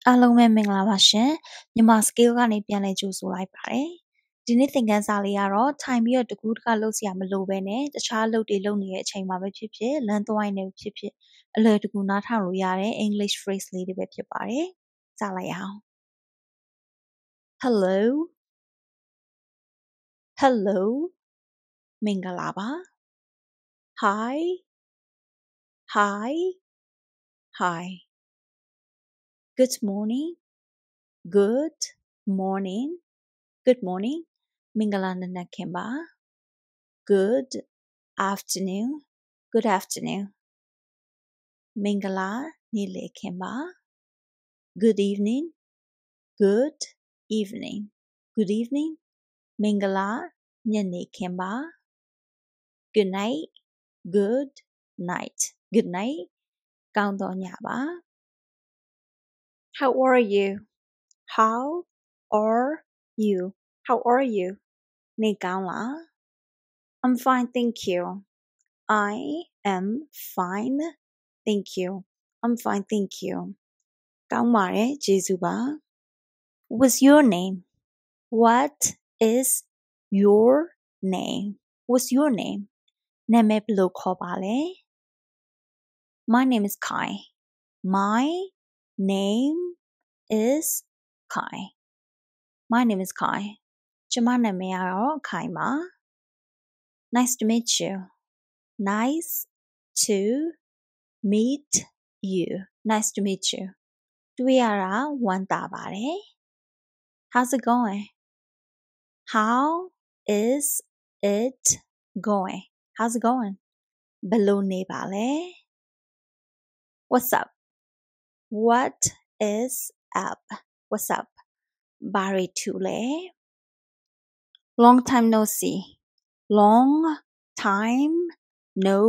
အားလုံးပဲမင်္ဂလာပါရှင်မြန်မာ scale ကနေပြန်လည်ကြိုဆိုလိုက်ပါတယ်ဒီနေ့သင်ခန်းစာလေးကတော့ထိုင်ပြီးတော့တကူးတကလုပ်စရာမလိုဘဲနဲ့တခြားအလုပ်တွေလုပ်နေတဲ့အချိန်မှာပဲဖြစ်ဖြစ်လမ်းသွားရင်လည်းဖြစ်ဖြစ်အလွယ်တကူနားထောင်လို့ရတဲ့ English phrase လေးတွေပဲဖြစ်ပါတယ်စလိုက်အောင် Hello Hello မင်္ဂလာပါ Hi Hi Hi Good morning Good morning Good morning မင်္ဂလာနံနက်ခင်းပါ Good afternoon Good afternoon မင်္ဂလာနေ့လည်ခင်းပါ Good evening Good evening Good evening မင်္ဂလာညနေခင်းပါ Good night Good night Good night ကောင်းသောညပါ How are you How are you How are you နေကောင်းလား I'm fine thank you I am fine thank you I'm fine thank you ကောင်းပါတယ်ကျေးဇူးပါ What's your name What is your name What's your name နာမည်ဘယ်လိုခေါ်ပါလဲ My name is Kai My name is Kai My name is Kai ကျမနာမည်ကတော့ Kai ပါ Nice to meet you Nice to meet you Nice to meet you တွေ့ရတာဝမ်းသာပါတယ် How's it going How is it going How's it going ဘယ်လိုနေပါလဲ What's up What is up What's up ဘာတွေထူလဲ Long time no see Long time no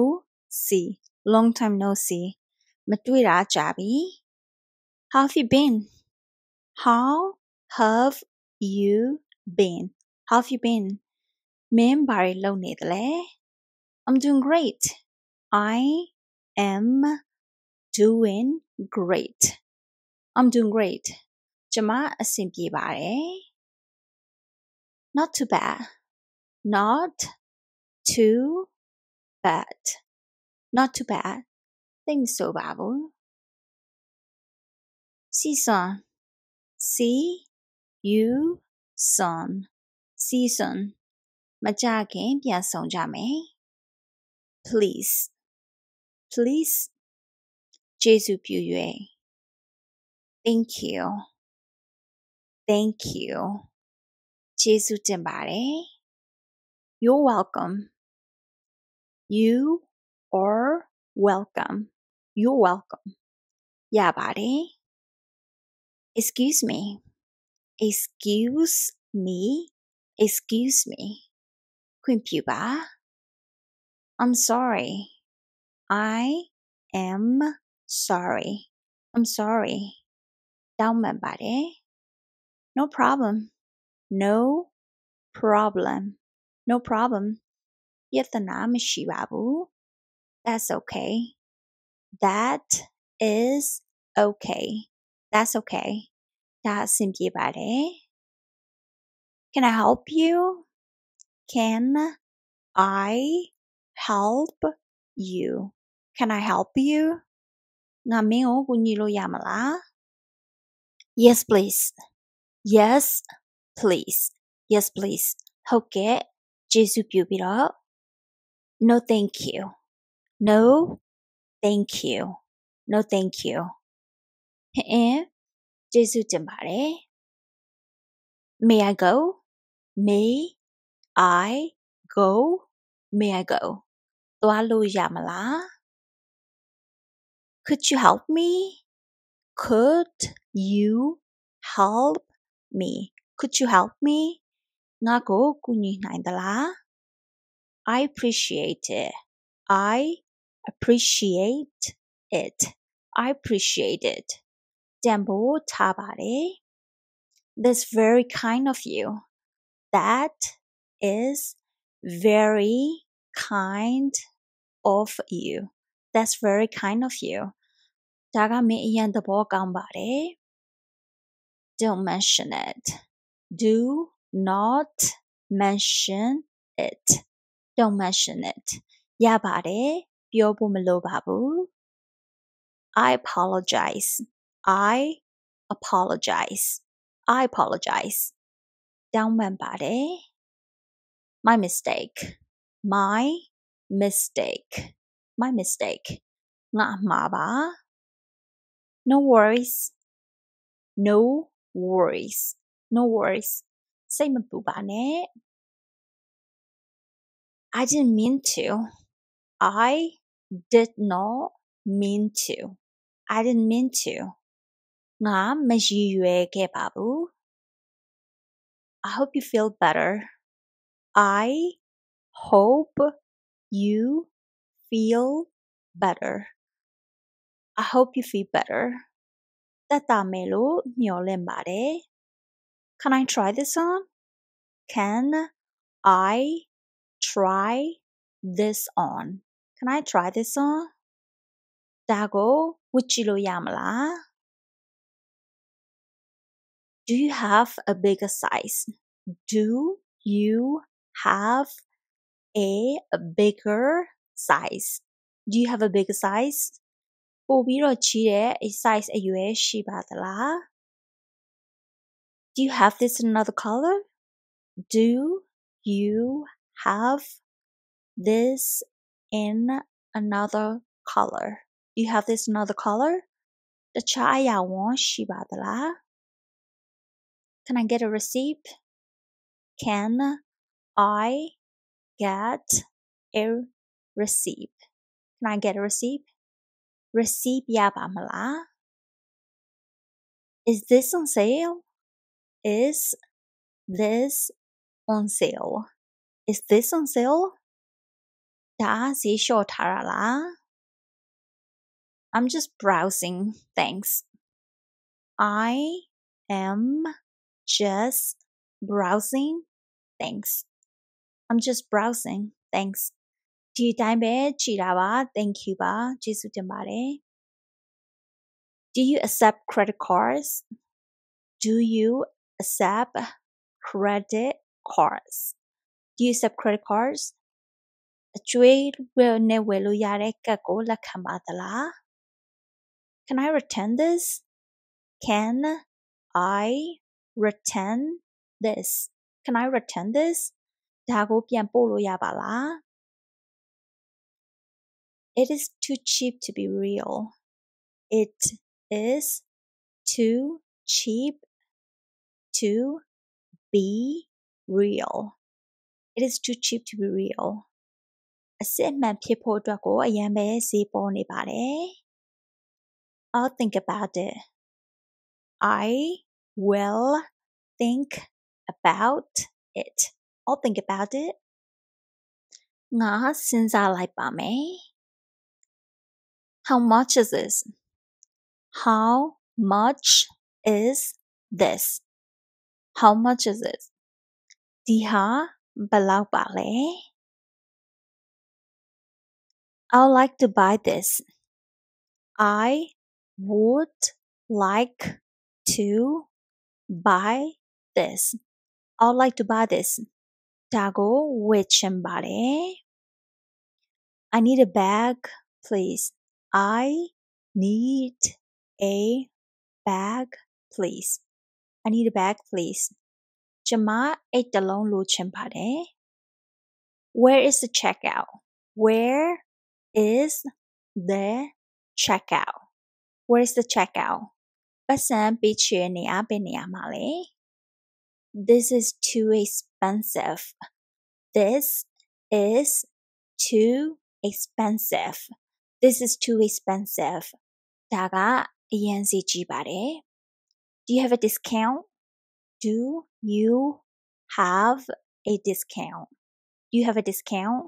see Long time no see မတွေ့တာကြာပြီ How have you been How have you been How have you been မင်းဘာတွေလုပ်နေသလဲ I'm doing great I am doing great I'm doing great ကျမအဆင်ပြေပါတယ် Not too bad Not too bad Not too bad သိပ်မဆိုးပါဘူး See you soon See you soon See you soon မကြာခင်ပြန်ဆုံကြမယ် Please Please ကျေးဇူးပြု၍ Thank you Thank you ကျေးဇူးတင်ပါတယ် You're welcome You are welcome You're welcome ရပါတယ် Excuse me Excuse me Excuse me ခွင့်ပြုပါ I'm sorry I am sorry I'm sorry တောင်းပန်ပါတယ် No problem No problem No problem ပြဿနာမရှိပါဘူး That's okay That is okay That's okay ဒါအဆင်ပြေပါတယ် Can I help you Can I help you Can I help you ငါမင်းကိုကူညီလို့ရမလား Yes please Yes please Yes please ဟုတ်ကဲ့ကျေးဇူးပြုပြီးတော့ No thank you No thank you No thank you ဟင်ကျေးဇူးတင်ပါတယ် May I go May I go May I go သွားလို့ရမလား Could you help me Could you help me Could you help me ငါကိုကူညီနိုင်သလား I appreciate it I appreciate it I appreciate it တန်ဖိုးထားပါတယ် That's very kind of you That is very kind of you That's very kind of you ဒါကမင်းအရန်သဘောကောင်းပါတယ် Don't mention it. Do not mention it. Don't mention it. ရပါတယ်ပြောဖို့မလိုပါဘူး I apologize. I apologize. I apologize. တောင်းပန်ပါတယ် My mistake. My mistake. My mistake. ငါအမှားပါ No worries. No worries. No worries. စိတ်မပူပါနဲ့ I didn't mean to. I did not mean to. I didn't mean to. ငါမရည်ရွယ်ခဲ့ပါဘူး I hope you feel better. I hope you feel better. I hope you feel better. သက်သာမယ်လို့မျှော်လင့်ပါတယ် Can I try this on? Can I try this on? Can I try this on? ဒါကိုဝတ်ကြည့်လို့ရမလား Do you have a bigger size? Do you have a bigger size? Do you have a bigger size? ပိုပြီးတော့ကြီးတဲ့ size အရွယ်ရှိပါသလား Do you have this in another color? Do you have this in another color? Do you have this in another color? တခြားအရာဝန်ရှိပါသလား Can I get a receipt? Can I get a receipt? Can I get a receipt? Receipt ရပါမလား Is this on sale? Is this on sale? Is this on sale? ဒါဈေးလျှော့ထားတာလား I'm just browsing, thanks. I am just browsing, thanks. I'm just browsing, thanks. ဒီတိုင်းပဲကြည်တာပါ Thank you ပါကျေးဇူးတင်ပါတယ် Do you accept credit cards? Do you accept credit cards? Do you accept credit cards? အကျွေးနဲ့ဝယ်လို့ရတဲ့ကတ်ကိုလက်ခံပါသလား Can I return this? Can I return this? Can I return this? ဒါကိုပြန်ပို့လို့ရပါလား It is too cheap to be real. It is too cheap to be real. It is too cheap to be real. အစစ်အမှန်ဖြစ်ဖို့အတွက်ကိုအရင်ပဲဈေးပေါ်နေပါတယ် I'll think about it. I will think about it. I'll think about it. ငါစဉ်းစားလိုက်ပါမယ် How much is this? How much is this? How much is this? ဒီဟာဘယ်လောက်ပါလဲ I would like to buy this. I would like to buy this. I would like to buy this. ဒါကိုဝယ်ချင်ပါတယ် I need a bag, please. I need a bag, please. I need a bag, please. ကျမအိတ်တစ်လုံးလိုချင်ပါတယ် Where is the checkout? Where is the checkout? Where is the checkout? ပတ်စံပေးချေနေရဘယ်နေရာမှာလဲ This is too expensive. This is too expensive. This is too expensive. ဒါကအရင်စီကြီးပါတယ် Do you have a discount? Do you have a discount? Do you have a discount?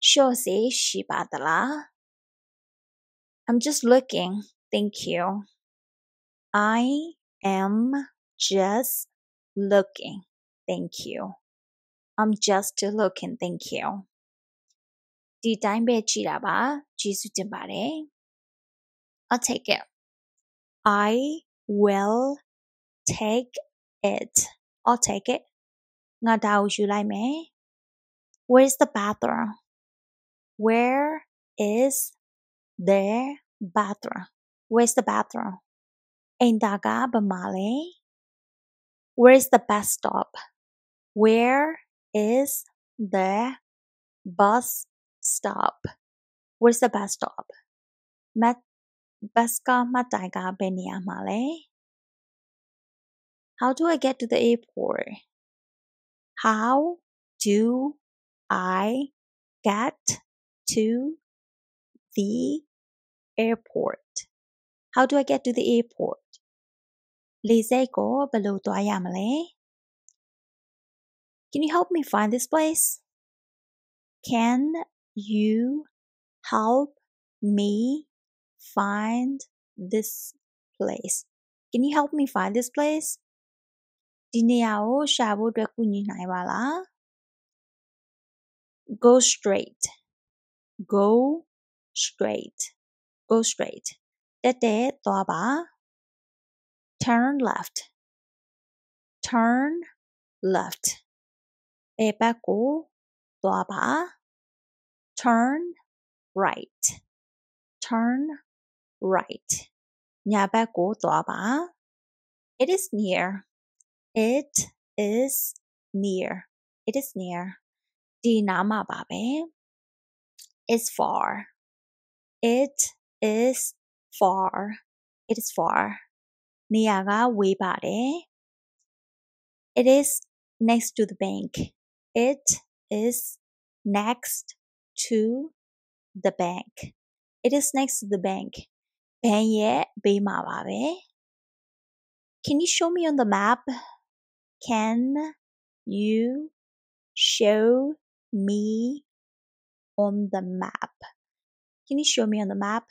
လျှော့ဈေးရှိပါသလား I'm just looking. Thank you. I am just looking. Thank you. I'm just looking. Thank you. ဒီတိုင်းပဲကြည့်တာပါကျေးဇူးတင်ပါတယ် I'll take it. I will take it. I'll take it. ငါဒါကိုယူလိုက်မယ် Where's the bathroom? Where is the bathroom? Where's the bathroom? အိမ်သာကဘယ်မှာလဲ Where's the bus stop? Where is the bus stop? Where's the bus stop? Bus ကမှတ်တိုင်ကဘယ်နေရာမှာလဲ How do I get to the airport? How do I get to the airport? How do I get to the airport? လေဆိပ်ကိုဘယ်လိုသွားရမလဲ Can you help me find this place? Can you help me find this place? Can you help me find this place? ဒီနေရာကိုရှာဖို့အတွက်ကူညီနိုင်ပါလား Go straight. Go straight. Go straight. တက်တက်သွားပါ Turn left. Turn left. ဘယ်ဘက်ကိုသွားပါ Turn right. Turn right. ညာဘက်ကိုသွားပါ It is near. It is near. It is near. ဒီနားမှာပါပဲ It's far. It is far. It is far. နေရာကဝေးပါတယ် It is next to the bank. It is next to the bank. It is next to the bank. ဘဏ်ရဲ့ဘေးမှာပါပဲ Can you show me on the map? Can you show me on the map? Can you show me on the map?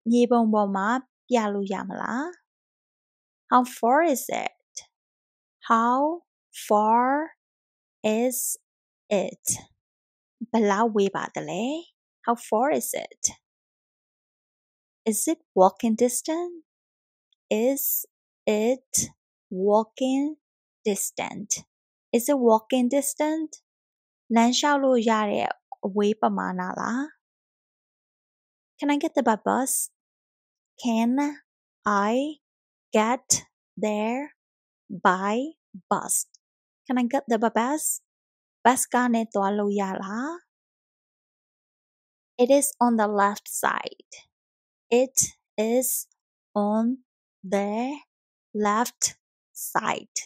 မြေပုံပေါ်မှာပြလို့ရမလား How far is it? How far is it? ဘယ်လောက်ဝေးပါသလဲ How far is it? Is it walking distance? Is it walking distant? Is it walking distant? လမ်းလျှောက်လို့ရတဲ့အဝေးပမာဏလား Can I get the bus? Can I get there by bus? Can I get the bus? Bus ကနဲ့သွားလို့ရလား It is on the left side. It is on the left side.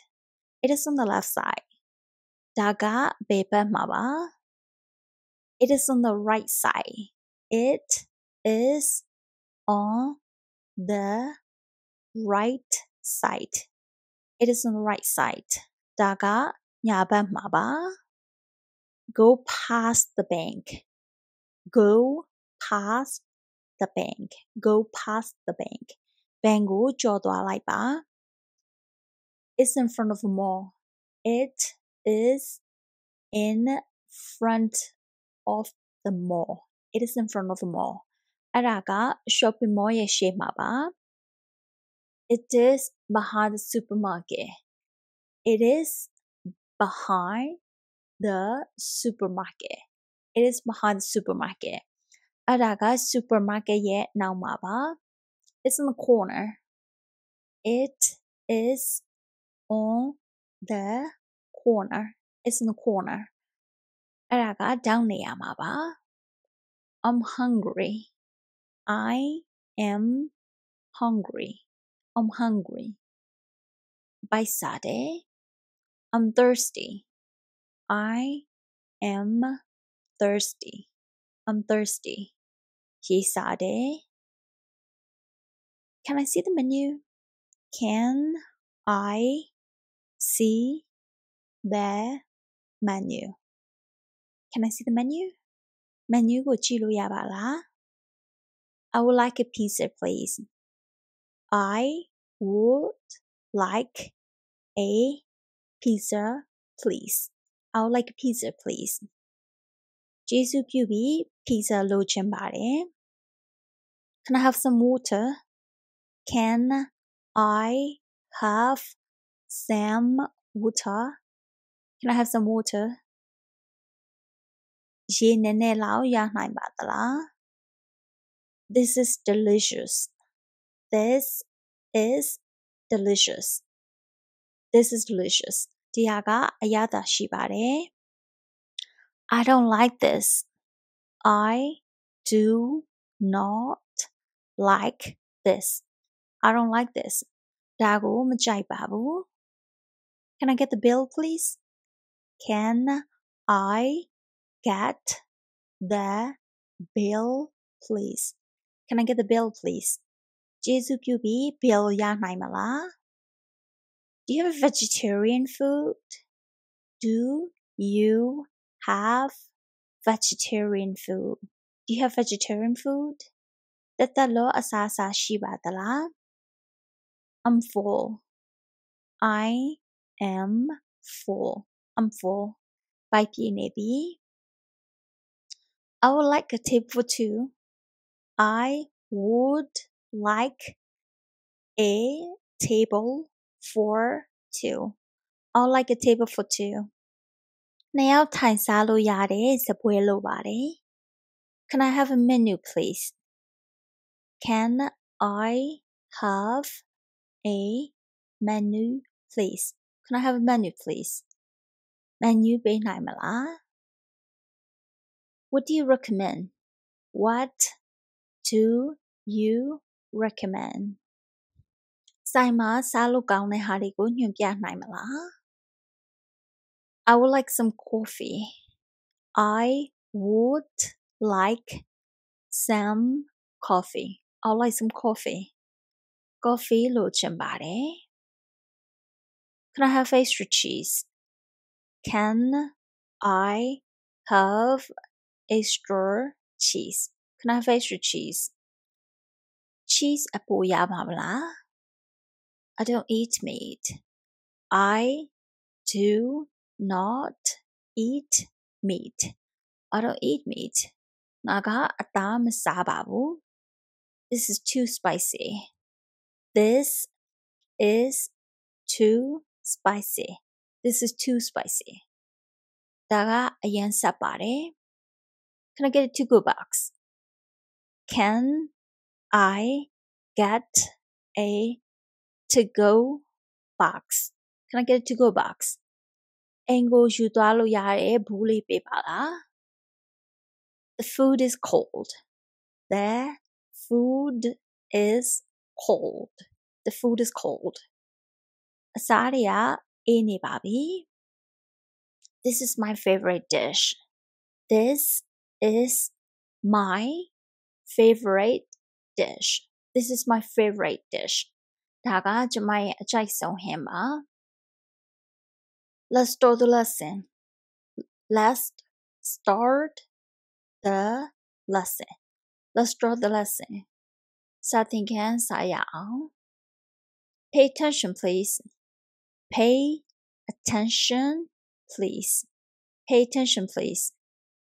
It is on the left side. ဒါကဘယ်ဘက်မှာပါ It is on the right side. It is on the right side. It is on the right side. ဒါကညာဘက်မှာပါ Go past the bank. Go past the bank. Go past the bank. ဘဏ်ကိုကျော်သွားလိုက်ပါ It's in front of the mall. It is in front of the mall. It is in front of the mall. အဲ့ဒါက shopping mall ရဲ့ရှေ့မှာပါ It is behind the supermarket. It is behind the supermarket. It is behind the supermarket. အဲ့ဒါက supermarket ရဲ့နောက်မှာပါ It's in the corner. It is on the corner. It's in the corner. အဲ့ဒါကတောင်းနေရမှာပါ I'm hungry. I am hungry. I'm hungry. ဘိုက်စားတယ် I'm thirsty. I am thirsty. I'm thirsty. ရေစားတယ် Can I see the menu? Can I see the menu? Can I see the menu? Menu ကိုကြည့်လို့ရပါလား I would like a pizza, please. I would like a pizza, please. I would like a pizza, please. ကျေးဇူးပြုပြီး pizza လိုချင်ပါတယ် Can I have some water? Can I have some water. Can I have some water? ရေနည်းနည်းလောက်ရနိုင်ပါသလား This is delicious. This is delicious. This is delicious. ဒီဟာကအရသာရှိပါတယ် I don't like this. I do not like this. I don't like this. ဒါကိုမကြိုက်ပါဘူး Can I get the bill, please? Can I get the bill, please? Can I get the bill, please? ကျေးဇူးပြုပြီး bill ရနိုင်မလား Do you have vegetarian food? Do you have vegetarian food? Do you have vegetarian food? သက်သက်လောအစားအစာရှိပါသလား I'm full. I am full. I'm full. ဗိုက်ပြည့်နေပြီ I would like a table for two. I would like a table for two. I would like a table for two. နှစ်ယောက်ထိုင်စားလို့ရတဲ့စားပွဲလိုပါတယ် Can I have a menu, please? Can I have a menu, please? Can I have a menu, please? Menu ပေးနိုင်မလား What do you recommend? What do you recommend? ဆိုင်မှာစားလို့ကောင်းတဲ့ဟာတွေကိုညွှန်ပြနိုင်မလား I would like some coffee. I would like some coffee. I would like some coffee. Coffee လိုချင်ပါတယ် Can I have extra cheese? Can I have extra cheese? Can I have extra cheese? Cheese အပိုရပါမလား I don't eat meat. I do not eat meat. I don't eat meat. ငါကအသားမစားပါဘူး This is too spicy. This is too spicy. This is too spicy. ဒါကအရင်ဆက်ပါတယ် Can I get a to-go box? Can I get a to-go box? Can I get a to-go box? အိမ်ကိုယူသွားလို့ရတဲ့ဘူးလေးပေးပါလား The food is cold. The food is cold. The food is cold. အစားတွေကအေးနေပါပြီ This is my favorite dish. This is my favorite dish. This is my favorite dish. ဒါကကျွန်မရဲ့အကြိုက်ဆုံးဟင်းပါ Let's start the lesson. Let's start the lesson. Let's start the lesson. စာသင်ခန်းစာရအောင် Pay attention, please. Pay attention, please. Pay attention, please.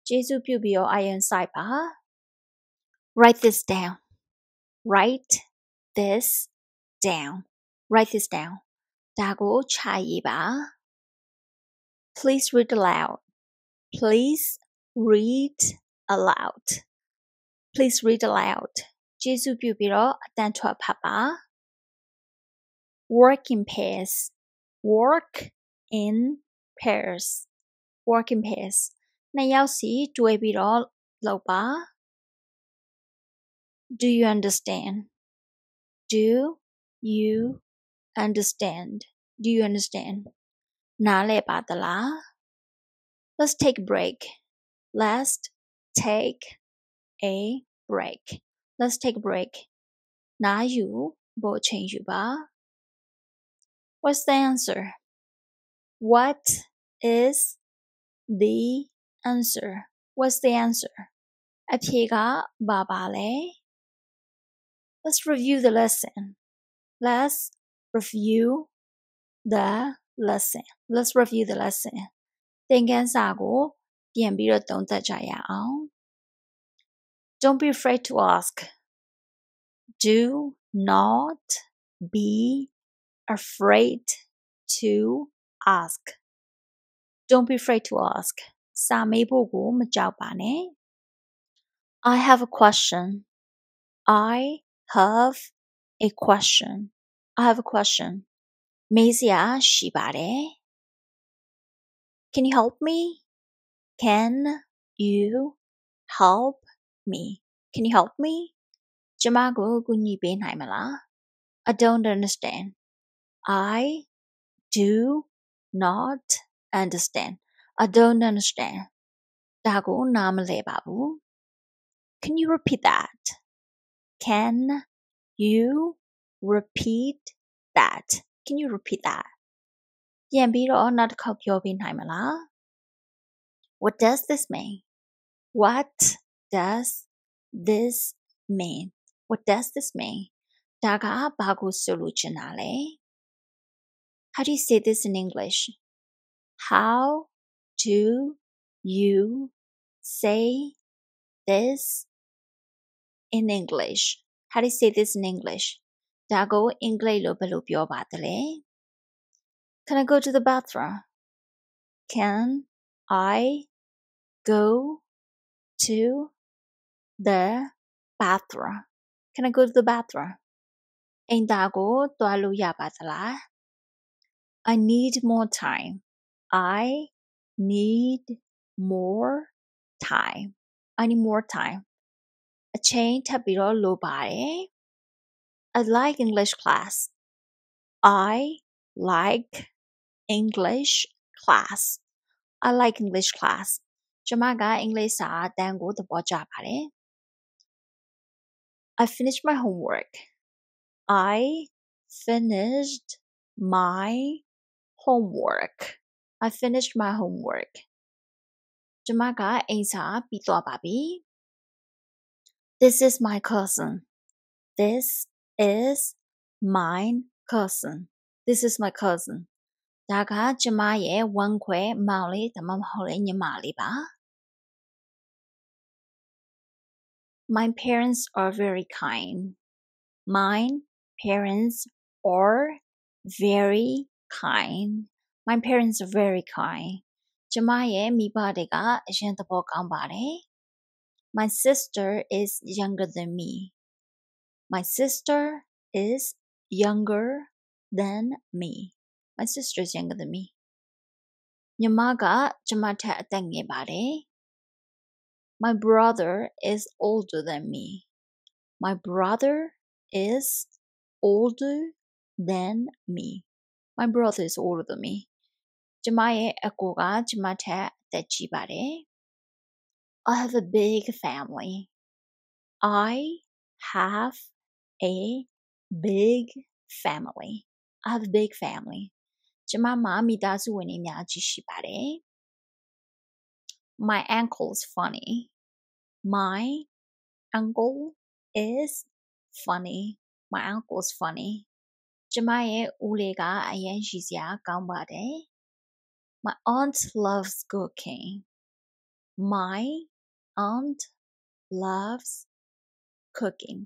ကျေးဇူးပြုပြီးတော့အာရုံစိုက်ပါ Write this down. Write this down. Write this down. ဒါကိုခြာရေးပါ Please read aloud. Please read aloud. Please read aloud. ကျေးဇူးပြုပြီးတော့အတန်ထွက်ဖတ်ပါ Work in pairs. Work in pairs. Work in pairs. နှစ်ယောက်စီတွဲပြီးတော့လုပ်ပါ Do you understand? Do you understand? Do you understand? နားလည်ပါသလား Let's take a break. Let's take a break. Let's take a break. နားယူဖို့အချိန်ယူပါ What's the answer? What is the answer? What's the answer? အဖြေကဘာပါလဲ Let's review the lesson. Let's review the lesson. Let's review the lesson. သင်ခန်းစာကိုပြန်ပြီးတော့သုံးသပ်ကြရအောင် Don't be afraid to ask. Do not be afraid to ask. Don't be afraid to ask. စာမေးဖို့ကိုမကြောက်ပါနဲ့ I have a question. I have a question. I have a question. မေးစရာရှိပါတယ် Can you help me? Can you help me? Can you help me? ကျမကိုကူညီပေးနိုင်မလား I don't understand. I do not understand. I don't understand. ဒါကိုနားမလည်ပါဘူး Can you repeat that? Can you repeat that? Can you repeat that? ပြန်ပြီးတော့နောက်တစ်ခေါက်ပြောပေးနိုင်မလား What does this mean? What does this mean? What does this mean? ဒါကဘာကိုဆိုလိုချင်တာလဲ How do you say this in English? How do you say this in English? How do you say this in English? ဒါကိုအင်္ဂလိပ်လိုဘယ်လိုပြောပါသလဲ Can I go to the bathroom? Can I go to the bathroom? Can I go to the bathroom? အိမ်သာကိုသွားလို့ရပါသလား I need more time. I need more time. I need more time. အချိန်ထပ်ပြီးတော့လိုပါတယ် I like English class. I like English class. I like English class. ကျမကအင်္ဂလိပ်စာတန်းကိုသဘောကျပါတယ် I finished my homework. I finished my homework. I finished my homework. ကျမကအိမ်စာပြီးသွားပါပြီ This is my cousin. This is my cousin. This is my cousin. ဒါကကျမရဲ့ဝမ်းခွဲမောင်လေးဒါမှမဟုတ်လေညီမလေးပါ My parents are very kind. My parents are very kind. My parents are very kind. ကျမရဲ့မိဘတွေကအရင်သဘောကောင်းပါတယ် My sister is younger than me. My sister is younger than me. My sister is younger than me. ညီမကကျမထက်အသက်ငယ်ပါတယ် My brother is older than me. My brother is older than me. My brother is older than me. ကျမရဲ့အကိုကကျမထက်အသက်ကြီးပါတယ် I have a big family. I have a big family. I have a big family. ကျမမှာမိသားစုဝင်တွေအများကြီးရှိပါတယ် My uncle is funny. My uncle is funny. My uncle is funny. ကျမရဲ့ဦးလေးကအရင်ရှိစရာကောင်းပါတယ် My aunt loves cooking. My aunt loves cooking.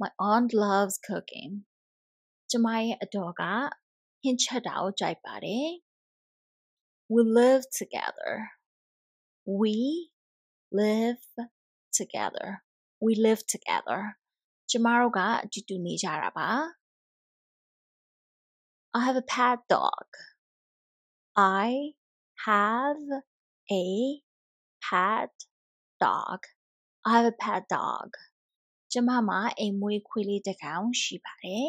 My aunt loves cooking. ကျမရဲ့အတော်ကဟင်းချက်တာကိုကြိုက်ပါတယ် We live together. We live together. We live together. ကျမတို့ကအတူတူနေကြတာပါ I have a pet dog. I have a pet dog. I have a pet dog. ကျမမှာအိမ်မွေးခွေးလေးတစ်ကောင်ရှိပါတယ်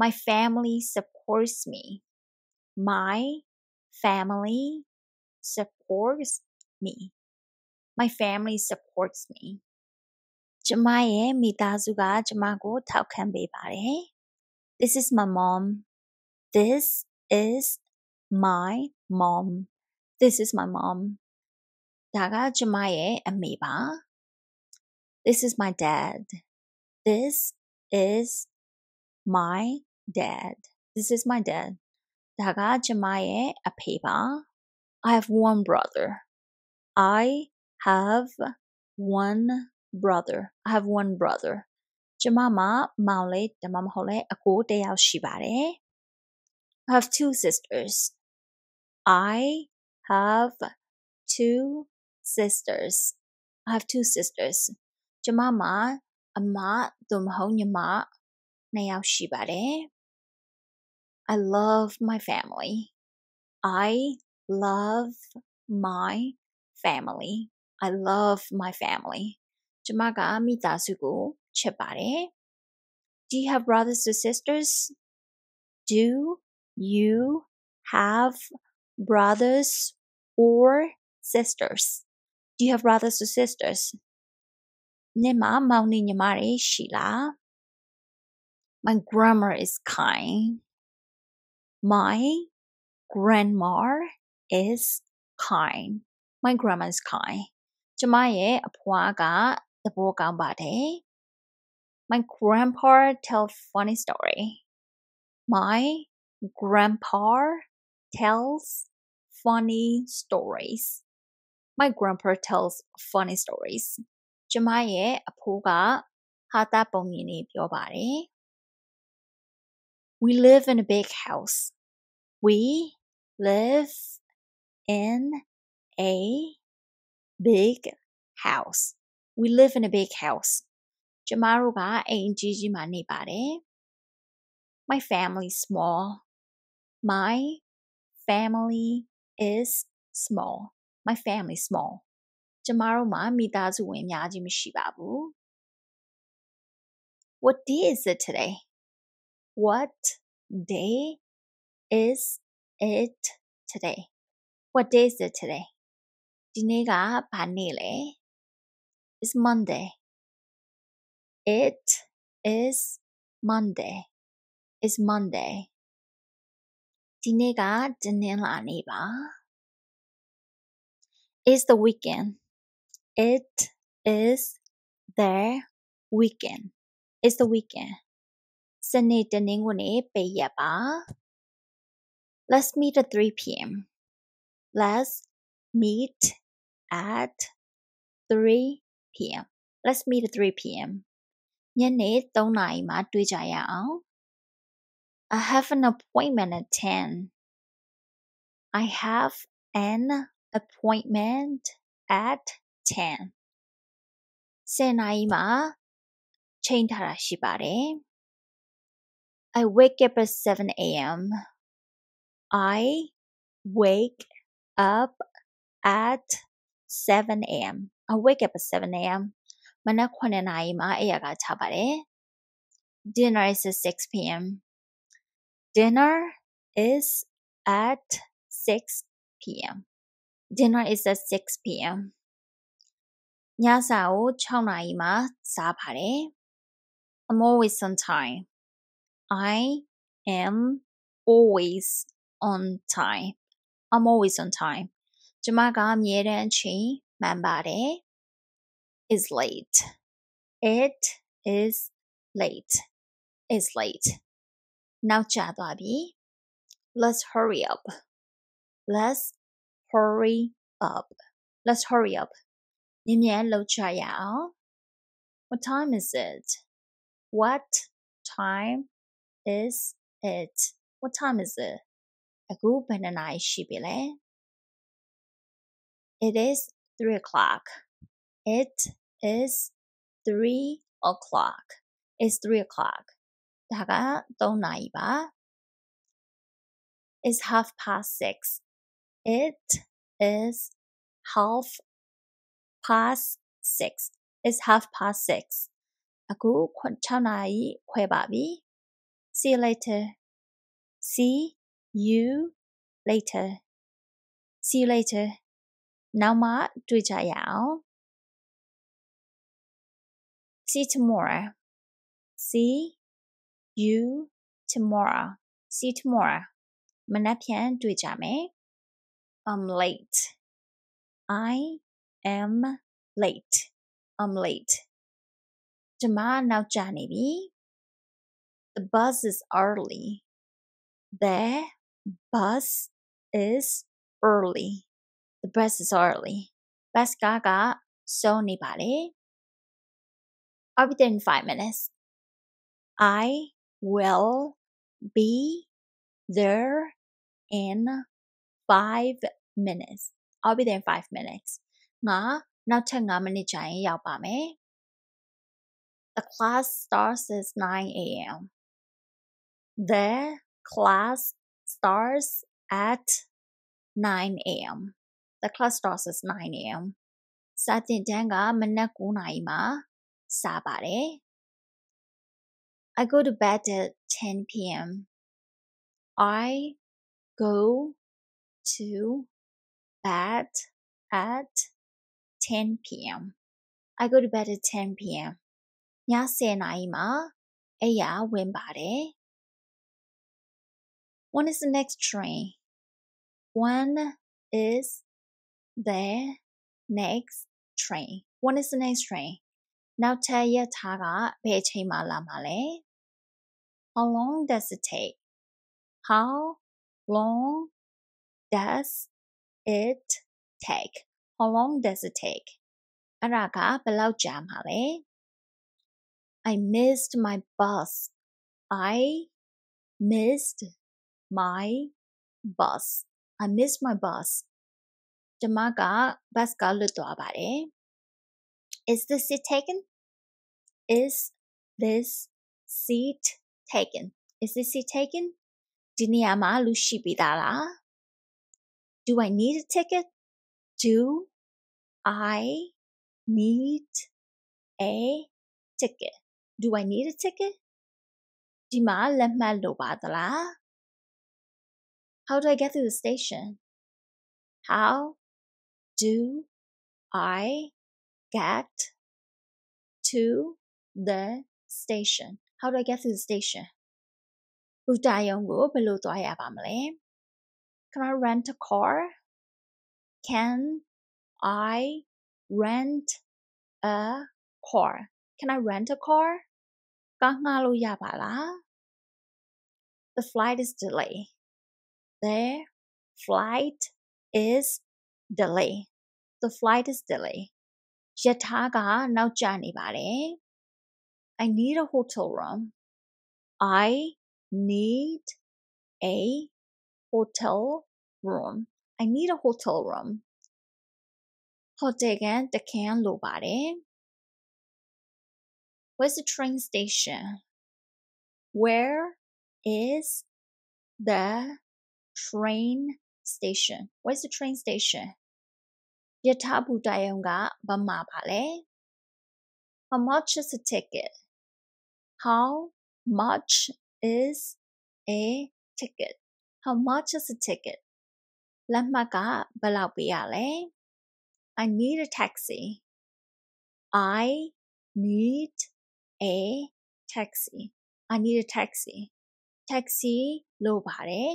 My family supports me. My family supports me. My family supports me. ကျမရဲ့မိသားစုကကျမကိုထောက်ခံပေးပါတယ် This is my mom. This is my mom. This is my mom. ဒါကကျမရဲ့အမေပါ This is my dad. This is my dad. This is my dad. ဒါကကျမရဲ့အဖေပါ I have one brother. I have one brother. I have one brother. ကျမမှာမောင်လေးဒါမှမဟုတ်လေအကိုတစ်ယောက်ရှိပါတယ် I have two sisters. I have two sisters. I have two sisters. ကျမမှာအမသို့မဟုတ်ညီမနှစ်ယောက်ရှိပါတယ် I love my family. I love my family. I love my family. ကျမကမိသားစုကိုချစ်ပါတယ် Do you have brothers or sisters? Do you have brothers or sisters? Do you have brothers or sisters? နင်မှာမောင်နှင့်ညီမတွေရှိလား My grammar is kind. My grandma is kind. My grandma is kind. ကျမရဲ့အဖွားကသဘောကောင်းပါတယ် My grandpa tells funny story. My grandpa tells funny stories. My grandpa tells funny stories. ကျမရဲ့အဖိုးကဟာတာပုံမြင်နေပြောပါတယ် We live in a big house. We live in a big house. We live in a big house. ကျမတို့ကအိမ်ကြီးကြီးမှာနေပါတယ် My family is small. My family is small. My family is small. ကျမတို့မှာမိသားစုဝင်များကြီးမရှိပါဘူး What day is it today? What day is it today? What day is it today? ဒီနေ့ကဘာနေ့လဲ It's Monday. It is Monday. It's Monday. ဒီနေ့ကတနင်္လာနေ့ပါ It's the weekend. It is the weekend. It's the weekend. စနေတနင်္ဂနွေနေ့ပိတ်ရက်ပါ Let's meet at 3 p.m. Let's meet at 3 p.m. Let's meet at 3 p.m. ညနေ3နာရီမှာတွေ့ကြရအောင် I have an appointment at 10. I have an appointment at 10. 10နာရီမှာချိန်ထားတာရှိပါတယ် I wake up at 7 a.m. I wake up at 7 a.m. I wake up at 7 a.m. မနက်9နာရီမှာအိယာကချပါတယ် Dinner is at 6 p.m. Dinner is at 6 p.m. Dinner is at 6 p.m. ညစာကို6နာရီမှာစားပါတယ် I'm always on time. I am always on time. I'm always on time. ကျမကအမြဲတမ်းအချိန်မှန်ပါတယ် Is late. It is late. Is late. နောက်ကျသွားပြီ Let's hurry up. Let's hurry up. Let's hurry up. မြင်မြန်လှုပ်ချရအောင် What time is it? What time is it? What time is it? အခုဘယ်နှစ်နာရီရှိပြီလဲ It is 3 o'clock. It is 3 o'clock. It's 3 o'clock. ဒါက3နာရီပါ It's half past 6. It is half past 6. It's half past 6. အခု6နာရီခွဲပါပြီ See you later. See you later. See you later. နောက်မှတွေ့ကြရအောင် See you tomorrow. See you tomorrow. See you tomorrow. မနက်ဖြန်တွေ့ကြမယ် I'm late. I am late. I'm late. ကျမနောက်ကျနေပြီ The bus is early. The bus is early. The bus is early. Bus ကစောနေပါတယ် I'll be there in 5 minutes. I will be there in 5 minutes. I'll be there in 5 minutes. ငါနောက်ထပ်5 minute ကြာရင်ရောက်ပါမယ်. The class starts at 9 a.m. The class starts at 9 a.m. The class starts at 9 a.m. စာသင်တန်းကမနက်9 နာရီမှာစပါတယ်. I go to bed at 10 p.m. I go to bed at 10 p.m. I go to bed at 10 p.m. ည10 နာရီမှာအိပ်ယာဝင်ပါတယ်. When is the next train? When is the next train? When is the next train? နောက်ထပ်ရထားကဘယ်အချိန်မှလာမှာလဲ? How long does it take? How long does it take? How long does it take? အဲ့ဒါကဘယ်လောက်ကြာမှာလဲ? I missed my bus. I missed my bus. I missed my bus. ကျမက bus ကလွတ်သွားပါတယ်. Is this seat taken? Is this seat taken? Is this seat taken? ဒီနေရာမှာလူရှိပြီသားလား? Do I need a ticket? Do I need a ticket? Do I need a ticket? ဒီမှာလက်မှတ်လိုပါသလား? How do I get to the station? How do I get to the station? How do I get to the station? ဘူတာရုံကိုဘယ်လိုသွားရပါမလဲ? Can I rent a car? Can I rent a car? Can I rent a car? ကားငှားလို့ရပါလား? The flight is delayed. The flight is delayed. The flight is delayed. ရထားကနောက်ကျနေပါတယ်. I need a hotel room. I need a hotel room. I need a hotel room. ဟိုတယ်ကန်တခန်းလိုပါတယ်. Where's the train station? Where is the train station? Where's the train station? ရထားဘူတာရုံကဘယ်မှာပါလဲ? How much is a ticket? How much is a ticket? How much is a ticket? လက်မှတ်ကဘယ်လောက်ပေးရလဲ? I need a taxi. I need a taxi. I need a taxi. Taxi လိုပါတယ်.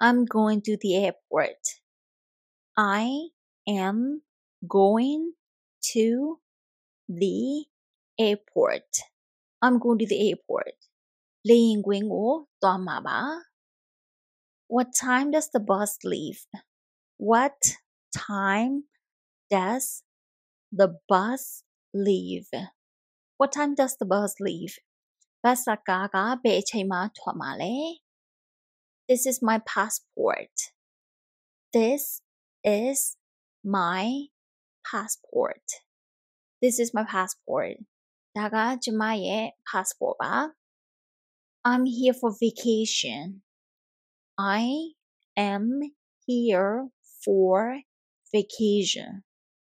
I'm going to the airport. I am going to the airport. I'm going to the airport. လေယာဉ်ကွင်းကိုသွားမှာပါ. What time does the bus leave? What time does the bus leave? What time does the bus leave? ဘတ်စကားကဘယ်အချိန်မှထွက်မှာလဲ? This is my passport. This is my passport. This is my passport. ဒါကကျမရဲ့ passport ပါ. I'm here for vacation. I am here for vacation.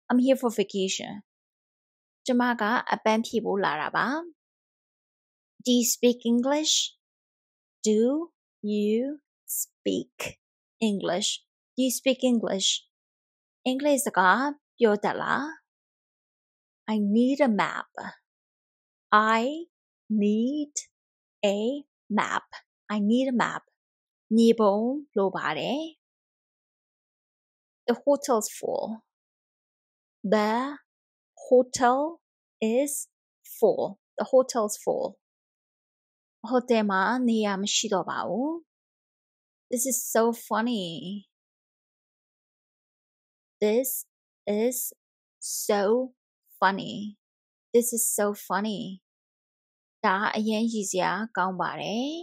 I'm here for vacation. ကျမကအပန်းဖြေဖို့လာတာပါ. Do you speak English? Do you speak English? Do you speak English? အင်္ဂလိပ်စကားပြောတတ်လား? I need a map. I need a map. I need a map. မြေပုံလိုပါတယ်. The hotel's full. The hotel is full. The hotel's full. ဟိုတယ်မှာနေရာမရှိတော့ပါဘူး. This is so funny. This is so funny. This is so funny. ဒါအရင်ရည်စရာကောင်းပါတယ်.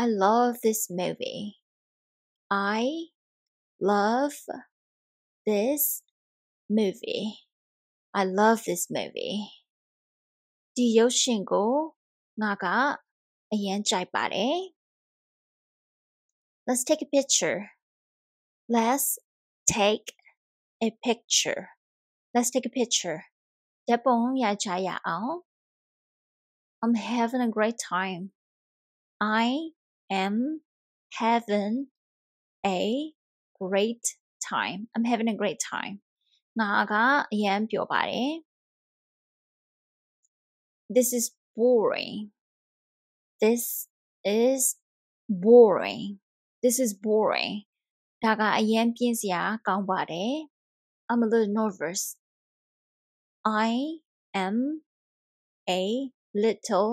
I love this movie. I love this movie. I love this movie. ဒီရုပ်ရှင်ကိုငါကအရင်ကြိုက်ပါတယ် Let's take a picture. Let's take a picture. Let's take a picture. ဓာတ်ပုံရိုက်ကြရအောင် I'm having a great time. I am having a great time. I'm having a great time. ငါကအရင်ပျော်ပါတယ် This is boring. This is boring. This is boring. ဒါကအရင်ပြင်းစရာကောင်းပါတယ် I'm a little nervous. I am a little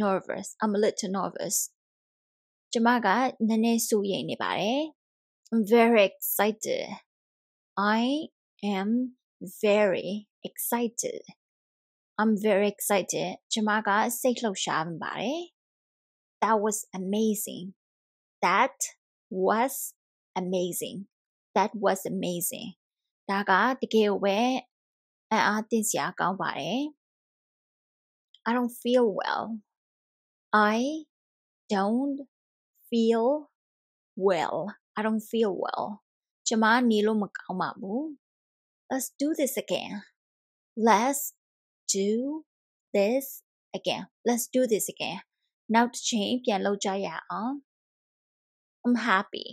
nervous. I'm a little nervous. ကျမကနည်းနည်းစိုးရိမ်နေပါတယ် I'm very excited. I am very excited. I'm very excited. ကျမကစိတ်လှုပ်ရှားနေပါတယ် That was amazing. That was amazing. That was amazing. ဒါကတကယ်ပဲအံ့အားသင့်စရာကောင်းပါတယ် I don't feel well. I don't feel well. I don't feel well. ကျမနေလို့မကောင်းပါဘူး Let's do this again. Let's do this again. Let's do this again. နောက်တစ်ချိန်ပြန်လုပ်ကြရအောင် I'm happy.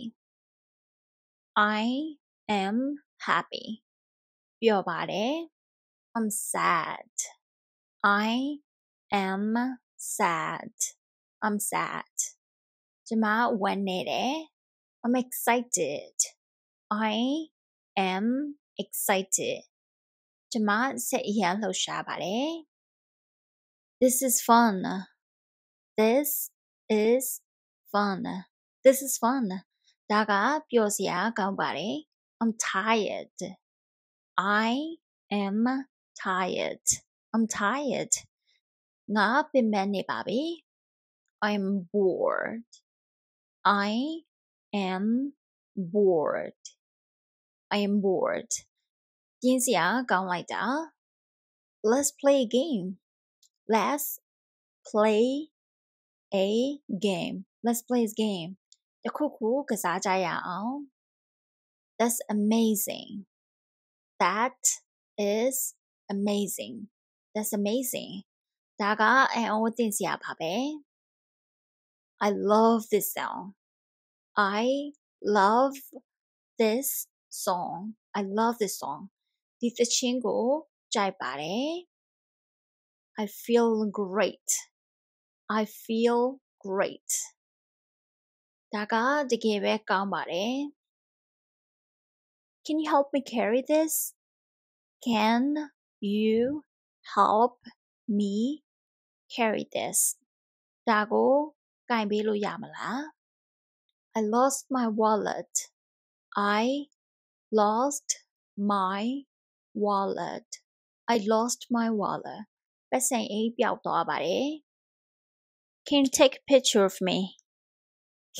I am happy. ပျော်ပါတယ် I'm sad. I am sad. I'm sad. ကျမဝမ်းနေတယ် I'm excited. I am excited. ကျမစိတ်အရမ်းလှုပ်ရှားပါတယ် This is fun. This is fun. This is fun. ဒါကပျော်စရာကောင်းပါတယ် I'm tired. I am tired. I'm tired. ငါပင်ပန်းနေပါပြီ I'm bored. I am bored. I am bored. ပြင်းစရာကောင်းလိုက်တာ Let's play a game. Let's play a game. Let's play a game. တခုခုကစားကြရအောင် That's amazing. That is amazing. That's amazing. ဒါကအံ့ဩသင့်စရာပါပဲ I love this song. I love this song. I love this song. ဒီသချင်းကိုကြိုက်ပါတယ် I feel great. I feel great. ဒါကတကယ်ပဲကောင်းပါတယ် Can you help me carry this? Can you help me carry this? ဒါကိုကင်ပေးလို့ရမလား I lost my wallet. I lost my wallet. I lost my wallet. ပတ်စံအိတ်ပျောက်သွားပါတယ် Can you take a picture of me?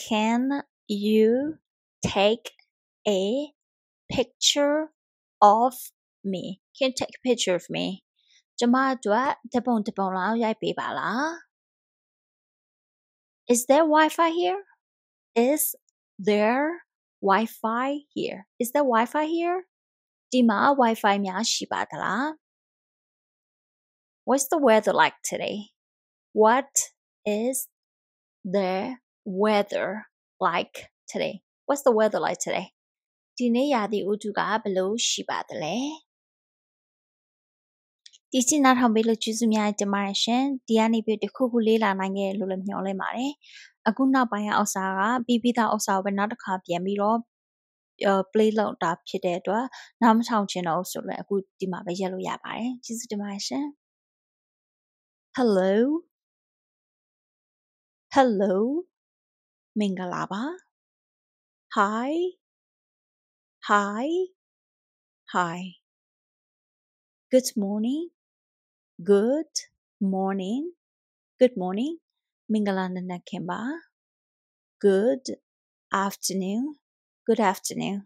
Can you take a picture of me? Can you take a picture of me? ကျမအတွက်ဓာတ်ပုံတစ်ပုံလောက်ရိုက်ပေးပါလား Is there Wi-Fi here? Is there Wi-Fi here? Is there Wi-Fi here? ဒီမှာ Wi-Fi များရှိပါသလား What's the weather like today? What is the weather like today? What's the weather like today? ဒီနေ့ရာသီဥတုကဘယ်လိုရှိပါသလဲဒီစီနာထောင်ပေးလို့ကျေးဇူးများတင်ပါတယ်ရှင်ဒီကနေပြီးတခုခုလေးလာနိုင်ခဲ့လို့လည်းမျှော်လင့်ပါတယ်အခုနောက်ပိုင်းအောက်စာကပြီးသားအောက်စာကိုပဲနောက်တစ်ခါပြန်ပြီးတော့play လုပ်တာဖြစ်တဲ့အတွက်နောက်မထောင်ချင်တော့ဆိုလည်းအခုဒီမှာပဲရက်လို့ရပါတယ်ကျေးဇူးတင်ပါတယ်ရှင် Hello Hello မင်္ဂလာပါ Hi Hi Hi Good morning Good morning Good morning မင်္ဂလာနံနက်ခင်းပါ Good afternoon. Good afternoon.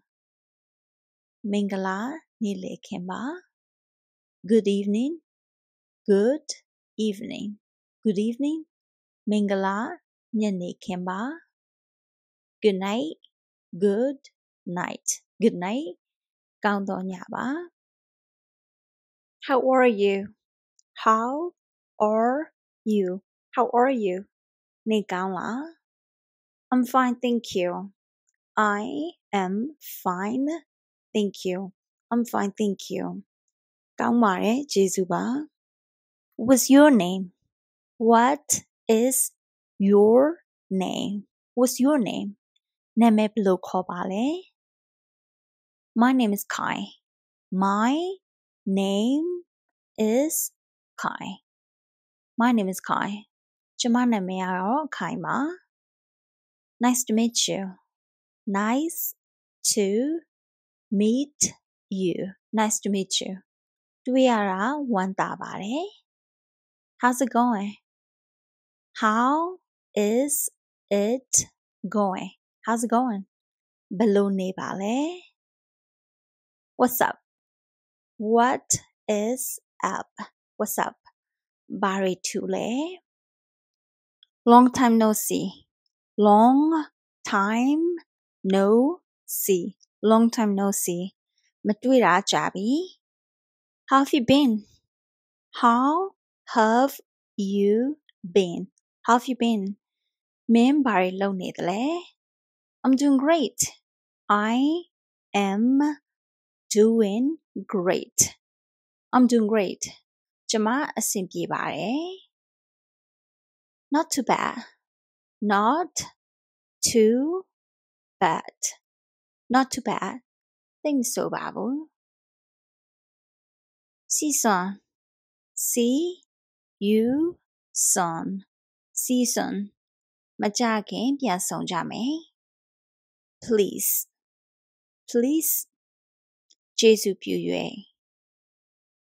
မင်္ဂလာနေ့လည်ခင်းပါ Good evening. Good evening. Good evening. မင်္ဂလာညနေခင်းပါ Good night. Good night. Good night. ကောင်းသောညပါ How are you? How are you? How are you? နေကောင်းလား I'm fine, thank you. I am fine, thank you. I'm fine, thank you. ကောင်းပါတယ်ကျေးဇူးပါ What's your name? What is your name? What's your name? နာမည်ဘယ်လိုခေါ်ပါလဲ My name is Kai. My name is Kai. My name is Kai. ကျမနာမည်ကတော့ Kai ပါ Nice to meet you. Nice to meet you. Nice to meet you. တွေ့ရတာဝမ်းသာပါတယ် How's it going? How is it going? How's it going? ဘယ်လိုနေပါလဲ What's up? What is up? What's up? ဘာတွေထူလဲ Long time no see. Long time no see. Long time no see. မတွေ့တာကြာပြီ How have you been? How have you been? How have you been? မင်းဘာတွေလုပ်နေသလဲ I'm doing great. I am doing great. I'm doing great. ကျမအဆင်ပြေပါတယ် Not too bad. Not too bad. Not too bad. သိပ်မဆိုးပါဘူး See soon. See you soon. See you soon. မကြာခင်ပြန်ဆုံကြမယ် Please. Please. ကျေးဇူးပြု၍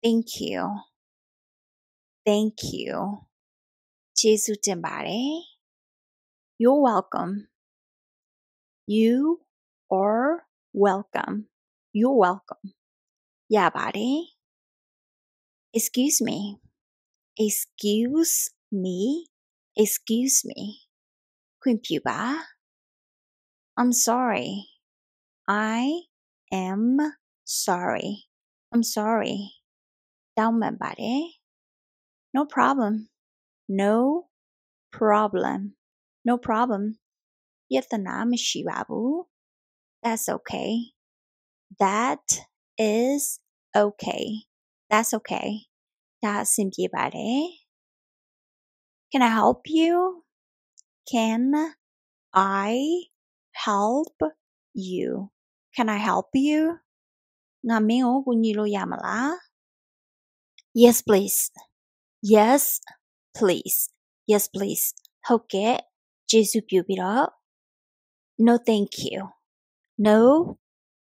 Thank you. Thank you. ကျေးဇူးတင်ပါတယ် You're welcome. You are welcome. You're welcome. ရပါတယ် Excuse me. Excuse me. Excuse me. ခွင့်ပြုပါ I'm sorry. I am sorry. I'm sorry. တောင်းပန်ပါတယ် No problem. No problem. No problem. ပြဿနာမရှိပါဘူး That's okay. That is okay. That's okay. ဒါအဆင်ပြေပါတယ် Can I help you? Can I help you? Can I help you? ငါမင်းကိုကူညီလို့ရမလား Yes, please. Yes, please. Yes, please. ဟုတ်ကဲ့ကျေးဇူးပြုပြီးတော့ No, thank you. No,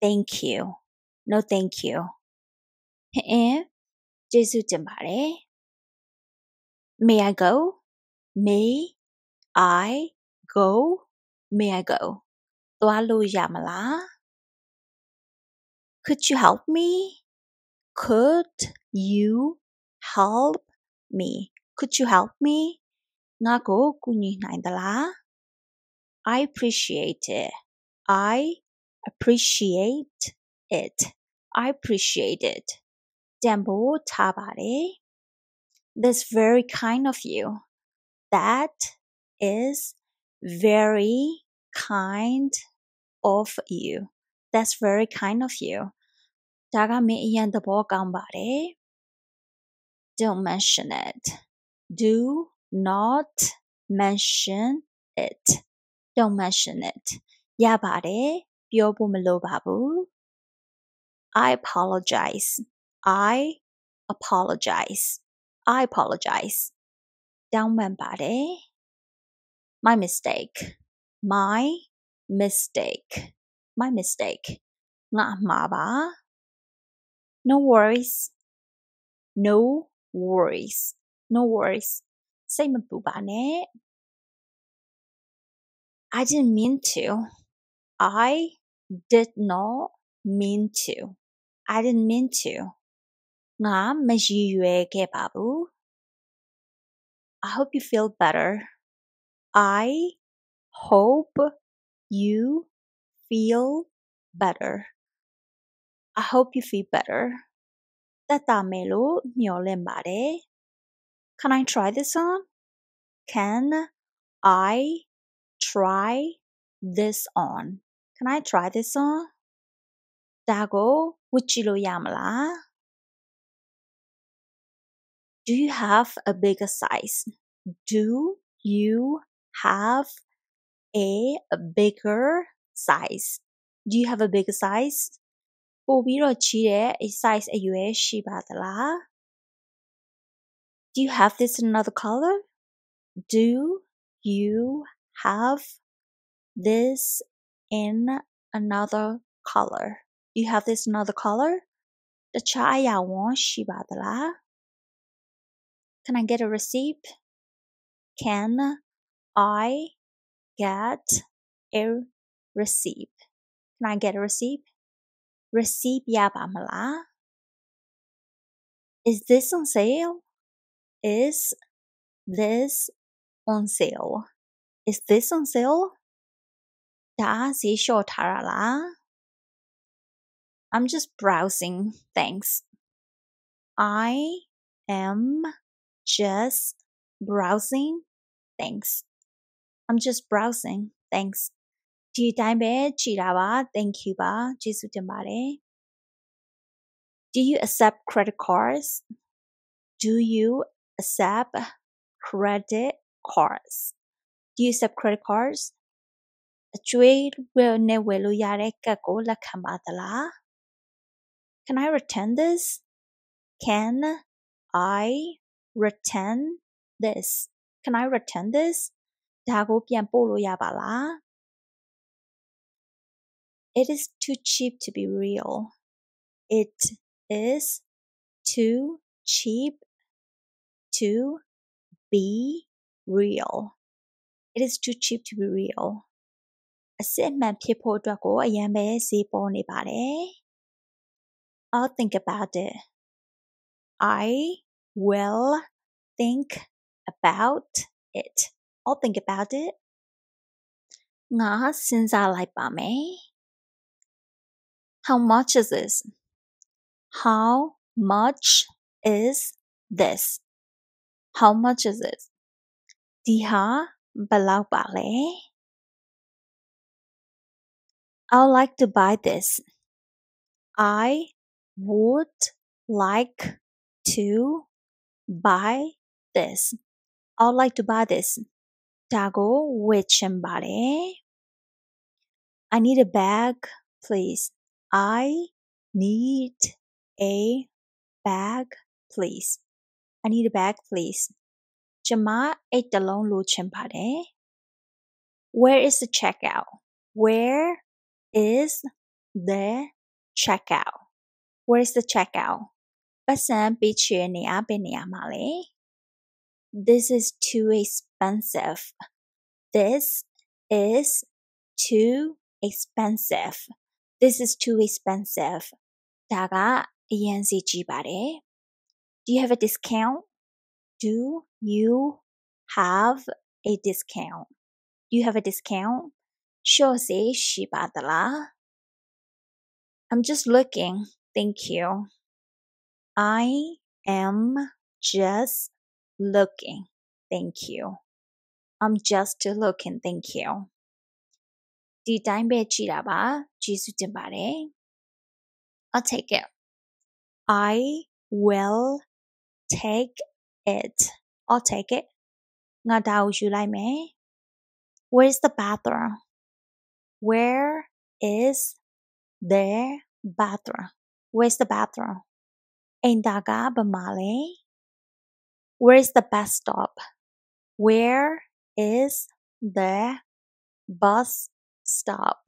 thank you. No, thank you. ဟင်ကျေးဇူးတင်ပါတယ် May I go? May I go? May I go? သွားလို့ရမလား Could you help me? Could you help me? Could you help me? ငါကိုကူညီနိုင်သလား I appreciate it. I appreciate it. I appreciate it. တန်ဖိုးထားပါတယ် That's very kind of you. That is very kind of you. That's very kind of you. ဒါကမင်းအရန်သဘောကောင်းပါတယ် Don't mention it. Do not mention it. Don't mention it. ရပါတယ်ပြောဖို့မလိုပါဘူး I apologize. I apologize. I apologize. တောင်းပန်ပါတယ် My mistake. My mistake. My mistake. ငါအမှားပါ No worries. No worries. No worries. စိတ်မပူပါနဲ့ I didn't mean to. I did not mean to. I didn't mean to. ငါမရည်ရွယ်ခဲ့ပါဘူး I hope you feel better. I hope you feel better. I hope you feel better. သက်သာမယ်လို့မျှော်လင့်ပါတယ် Can I try this on? Can I try this on? Can I try this on? ဒါကိုဝတ်ကြည့်လို့ရမလား Do you have a bigger size? Do you have a bigger size? Do you have a bigger size? ပိုပြီးတော့ကြီးတဲ့ size အရွယ်ရှိပါသလား Do you have this in another color? Do you have this in another color? Do you have this in another color? တခြားအရာဝန်ရှိပါသလား Can I get a receipt? Can I get a receipt? Can I get a receipt? Receipt ရပါမလား Is this on sale? Is this on sale? Is this on sale? ဒါဈေးလျှော့ထားတာလား I'm just browsing, thanks. I am just browsing, thanks. I'm just browsing, thanks. ဒီတိုင်းပဲကြည်တာပါ thank you ပါကျေးဇူးတင်ပါတယ် Do you accept credit cards? Do you accept credit cards? Do you accept credit cards? အကျွေးနဲ့ဝယ်လို့ရတဲ့ကတ်ကိုလက်ခံပါသလား Can I return this? Can I return this? Can I return this? ဒါကိုပြန်ပို့လို့ရပါလား It is too cheap to be real. It is too cheap to be real. It is too cheap to be real. အစစ်အမှန်ဖြစ်ဖို့အတွက်ကိုအရင်ပဲဈေးပေါ်နေပါတယ် I'll think about it. I will think about it. I'll think about it. ငါစဉ်းစားလိုက်ပါမယ် How much is this? How much is this? How much is this? ဒီဟာဘယ်လောက်ပါလဲ I'd like to buy this. I would like to buy this. I'd like to buy this. ဒါကိုဝယ်ချင်ပါတယ် I need a bag, please. I need a bag, please. I need a bag, please. ကျမအိတ်တစ်လုံးလိုချင်ပါတယ် Where is the checkout? Where is the checkout? Where is the checkout? ပတ်စံပေးချေနေရဘယ်နေရာမှာလဲ This is too expensive. This is too expensive. This is too expensive. ဒါကအရင်စီကြီးပါတယ် Do you have a discount? Do you have a discount? Do you have a discount? လျှော့ဈေးရှိပါသလား I'm just looking. Thank you. I am just looking. Thank you. I'm just looking. Thank you. ဒီတိုင်းပဲကြည့်တာပါကျေးဇူးတင်ပါတယ် I'll take it. I will take it. I'll take it. ငါဒါကိုယူလိုက်မယ် Where's the bathroom? Where is the bathroom? Where's the bathroom? အိမ်သာကဘယ်မှာလဲ Where's the bus stop? Where is the bus stop?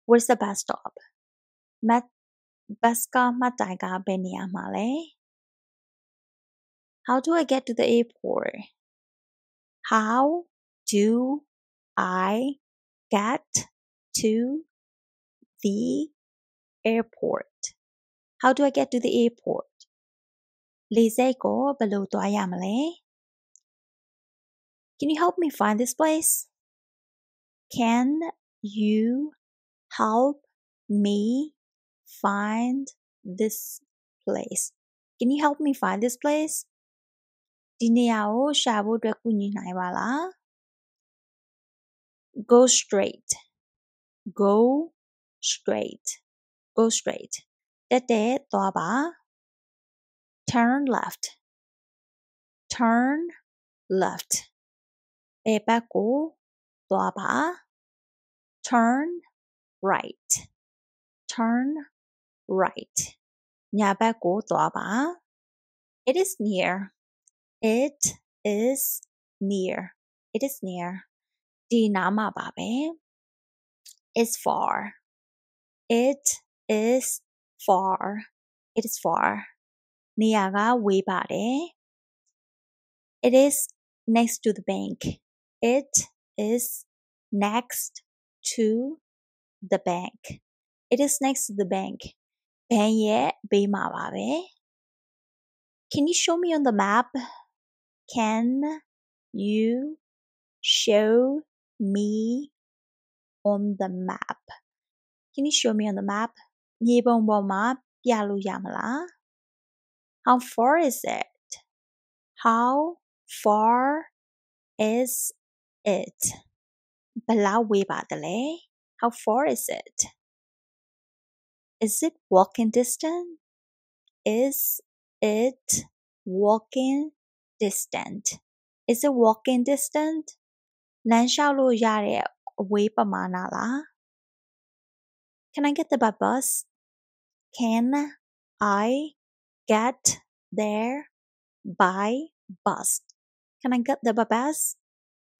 Where's the bus stop? ဘတ်ကမှတ်တိုင်ကဘယ်နေရာမှာလဲ How do I get to the airport? How do I get to the airport? How do I get to the airport? လေဆိပ်ကိုဘယ်လိုသွားရမလဲ Can you help me find this place? Can you help me find this place? Can you help me find this place? ဒီနေရာကိုရှာဖို့အတွက်ကူညီနိုင်ပါလား Go straight. Go straight. Go straight. တက်တက်သွားပါ Turn left. Turn left. ဘယ်ဘက်ကိုသွားပါ Turn right. Turn right. ညာဘက်ကိုသွားပါ It is near. It is near. It is near. ဒီနားမှာပါပဲ It's far. It is far. It is far. နေရာကဝေးပါတယ် It is next to the bank. It is next to the bank. It is next to the bank. ဘဏ်ရဲ့ဘေးမှာပါပဲ Can you show me on the map? Can you show me on the map? Can you show me on the map? မြေပုံပေါ်မှာပြလို့ရမလား How far is it? How far is it? ဘယ်လောက်ဝေးပါသလဲ How far is it? Is it walking distance? Is it walking distance? Is it walking distance? လမ်းလျှောက်လို့ရတဲ့အဝေးပမာဏလား Can I get the bus? Can I get there by bus? Can I get the bus?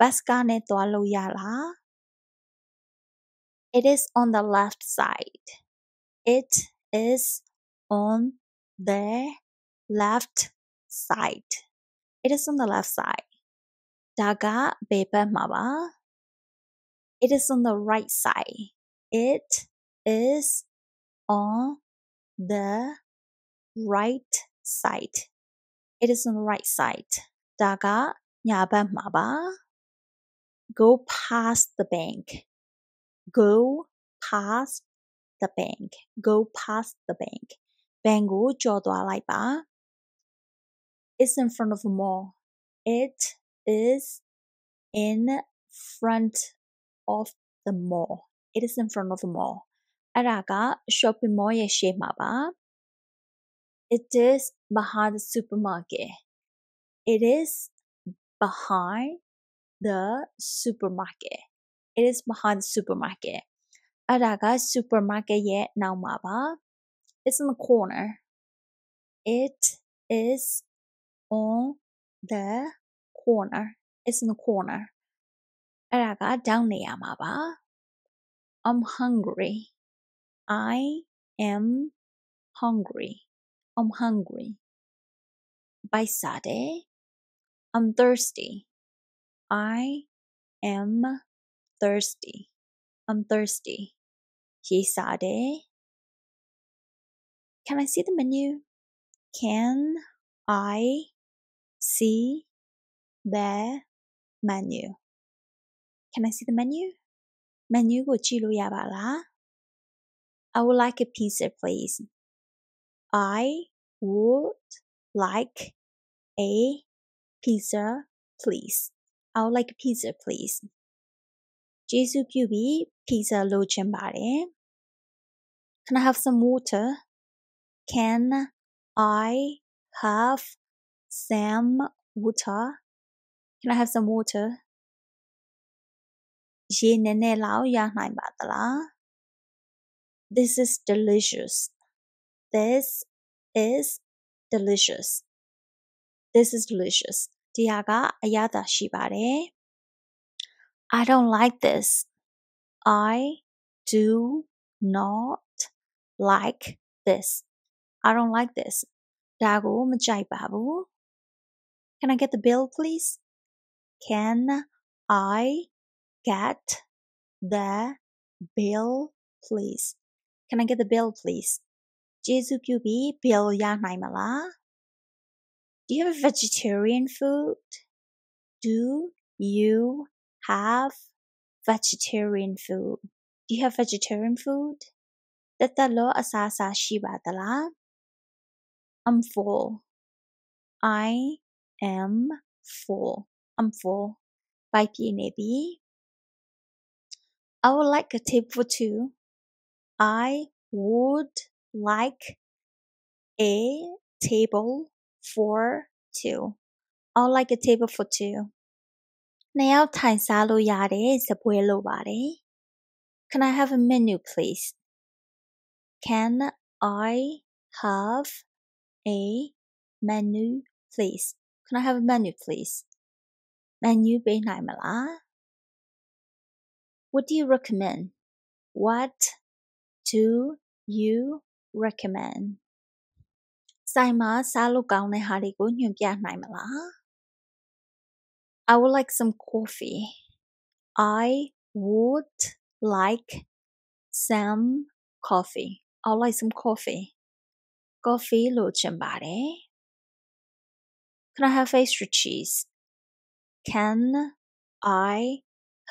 Bus ကနေသွားလို့ရလား It is on the left side. It is on the left side. It is on the left side. ဒါကဘယ်ဘက်မှာပါ It is on the right side. It is on the right side. It is on the right side. ဒါကညာဘက်မှာပါ Go past the bank. Go past the bank. Go past the bank. ဘဏ်ကိုကျော်သွားလိုက်ပါ It's in front of the mall. It is in front of the mall. It is in front of the mall. အဲ့ဒါက shopping mall ရဲ့ရှေ့မှာပါ It is behind the supermarket. It is behind the supermarket. It is behind the supermarket. အဲ့ဒါက supermarket ရဲ့နောက်မှာပါ It's in the corner. It is on the corner. It's in the corner. အဲ့ဒါကတောင်းနေရမှာပါ I'm hungry. I am hungry. I'm hungry. ဘိုက်စားတယ် I'm thirsty. I am thirsty. I'm thirsty. ရေစားတယ် Can I see the menu? Can I see the menu? Can I see the menu? Menu ကိုကြည့်လို့ရပါလား I would like a pizza, please. I would like a pizza, please. I would like a pizza, please. ကျေးဇူးပြုပြီး pizza လိုချင်ပါတယ် Can I have some water? Can I have some water? Can I have some water? ရေနည်းနည်းလောက်ရနိုင်ပါသလား This is delicious. This is delicious. This is delicious. ဒီဟာကအရသာရှိပါတယ် I don't like this. I do not like this. I don't like this. ဒါကိုမကြိုက်ပါဘူး Can I get the bill, please? Can I get the bill please Can I get the bill please ကျေးဇူးပြုပြီး bill ရနိုင်မလား Do you have a vegetarian food Do you have vegetarian food Do you have vegetarian food တက်တက်လောအစားအစာရှိပါသလား I'm full I am full I'm full ပိုက်ပြည့်နေပြီ I would like a table for two I would like a table for two I would like a table for two နှစ်ယောက်ထိုင်စားလို့ရတယ်စပွဲလိုပါတယ် Can I have a menu please Can I have a menu please Can I have a menu please menu ပေးနိုင်မလား What do you recommend What do you recommend ဆိုင်မှာစားလို့ကောင်းတဲ့ဟာတွေကိုညွှန်ပြနိုင်မလား I would like some coffee I would like some coffee I would like some coffee coffee လိုချင်ပါတယ် Can I have extra cheese Can I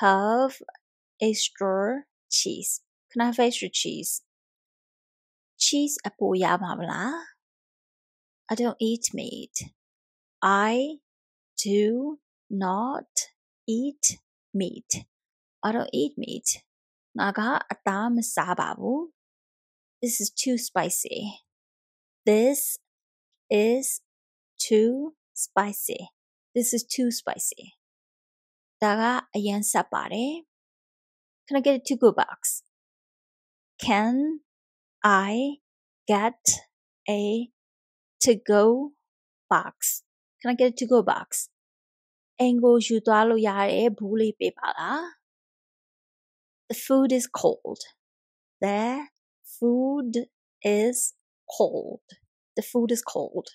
have extra cheese Can I have extra cheese cheese အပိုရမှာမလား I don't eat meat I do not eat meat I don't eat meat ငါကအသားမစားပါဘူး This is too spicy This is too spicy This is too spicy ဒါကအရင်ဆက်ပါတယ် Can I get a to-go box Can I get a to-go box Can I get a to-go box အိမ်ကိုယူသွားလို့ရတဲ့ဘူးလေးပေးပါလား The food is cold The food is cold The food is cold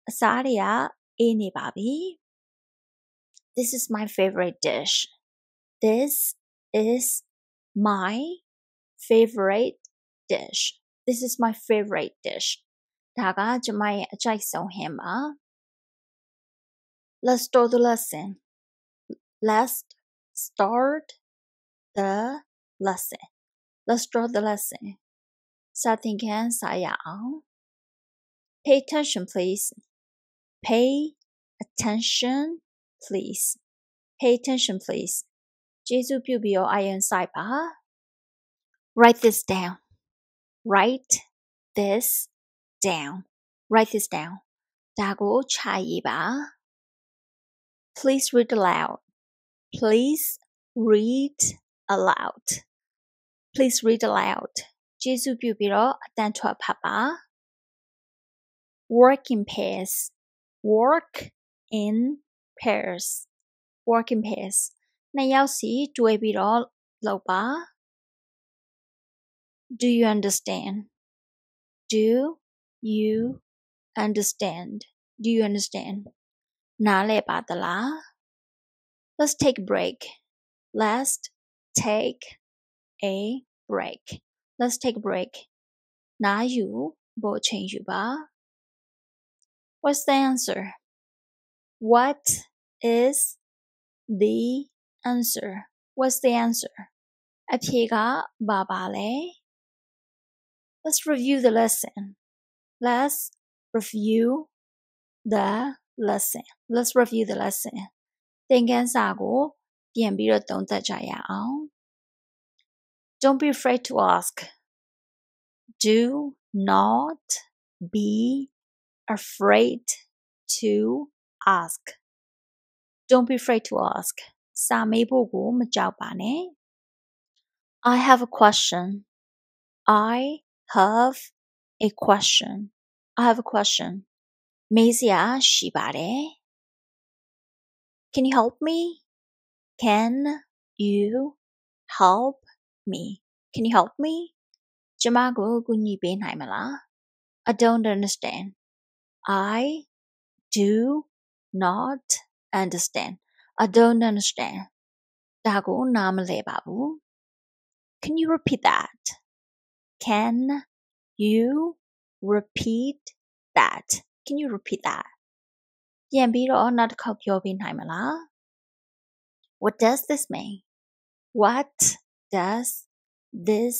အစားတွေကအေးနေပါပြီ This is my favorite dish This is my favorite dish This is my favorite dish ဒါကကျွန်မရဲ့အကြိုက်ဆုံးဟင်းပါ Let's start the lesson Let's start the lesson Let's start the lesson စာသင်ခန်းစာရအောင် Pay attention please Pay attention please Pay attention please ကျေးဇူးပြုပြီးတော့အာရုံစိုက်ပါ Write this down Write this down Write this down ဒါကိုခြာရေးပါ Please read aloud Please read aloud Please read aloud ကျေးဇူးပြုပြီးတော့အတန်းထွက်ဖတ်ပါ Work in pairs Work in pairs Work in pairs နှစ်ယောက်စီတွဲပြီးတော့လုပ်ပါ Do you understand Do you understand Do you understand နားလည်ပါသလား Let's take a break Let's take a break Let's take a break နားယူဖို့အချိန်ယူပါ What's the answer What is the answer What's the answer အဖြေကဘာပါလဲ Let's review the lesson Let's review the lesson Let's review the lesson သင်ခန်းစာကိုပြန်ပြီးတော့သုံးသပ်ကြရအောင် Don't be afraid to ask Do not be afraid to ask Don't be afraid to ask စာမေးဖို့ကိုမကြောက်ပါနဲ့ I have a question I have a question I have a question မေးစရာရှိပါတယ် Can you help me Can you help me Can you help me ကျမကိုကူညီပေးနိုင်မလား I don't understand I do not understand I don't understand ဒါကိုနားမလည်ပါဘူး Can you repeat that? Can you repeat that? Can you repeat that? ပြန်ပြီးတော့နောက်တစ်ခေါက်ပြောပြနိုင်မလား What does this mean? What does this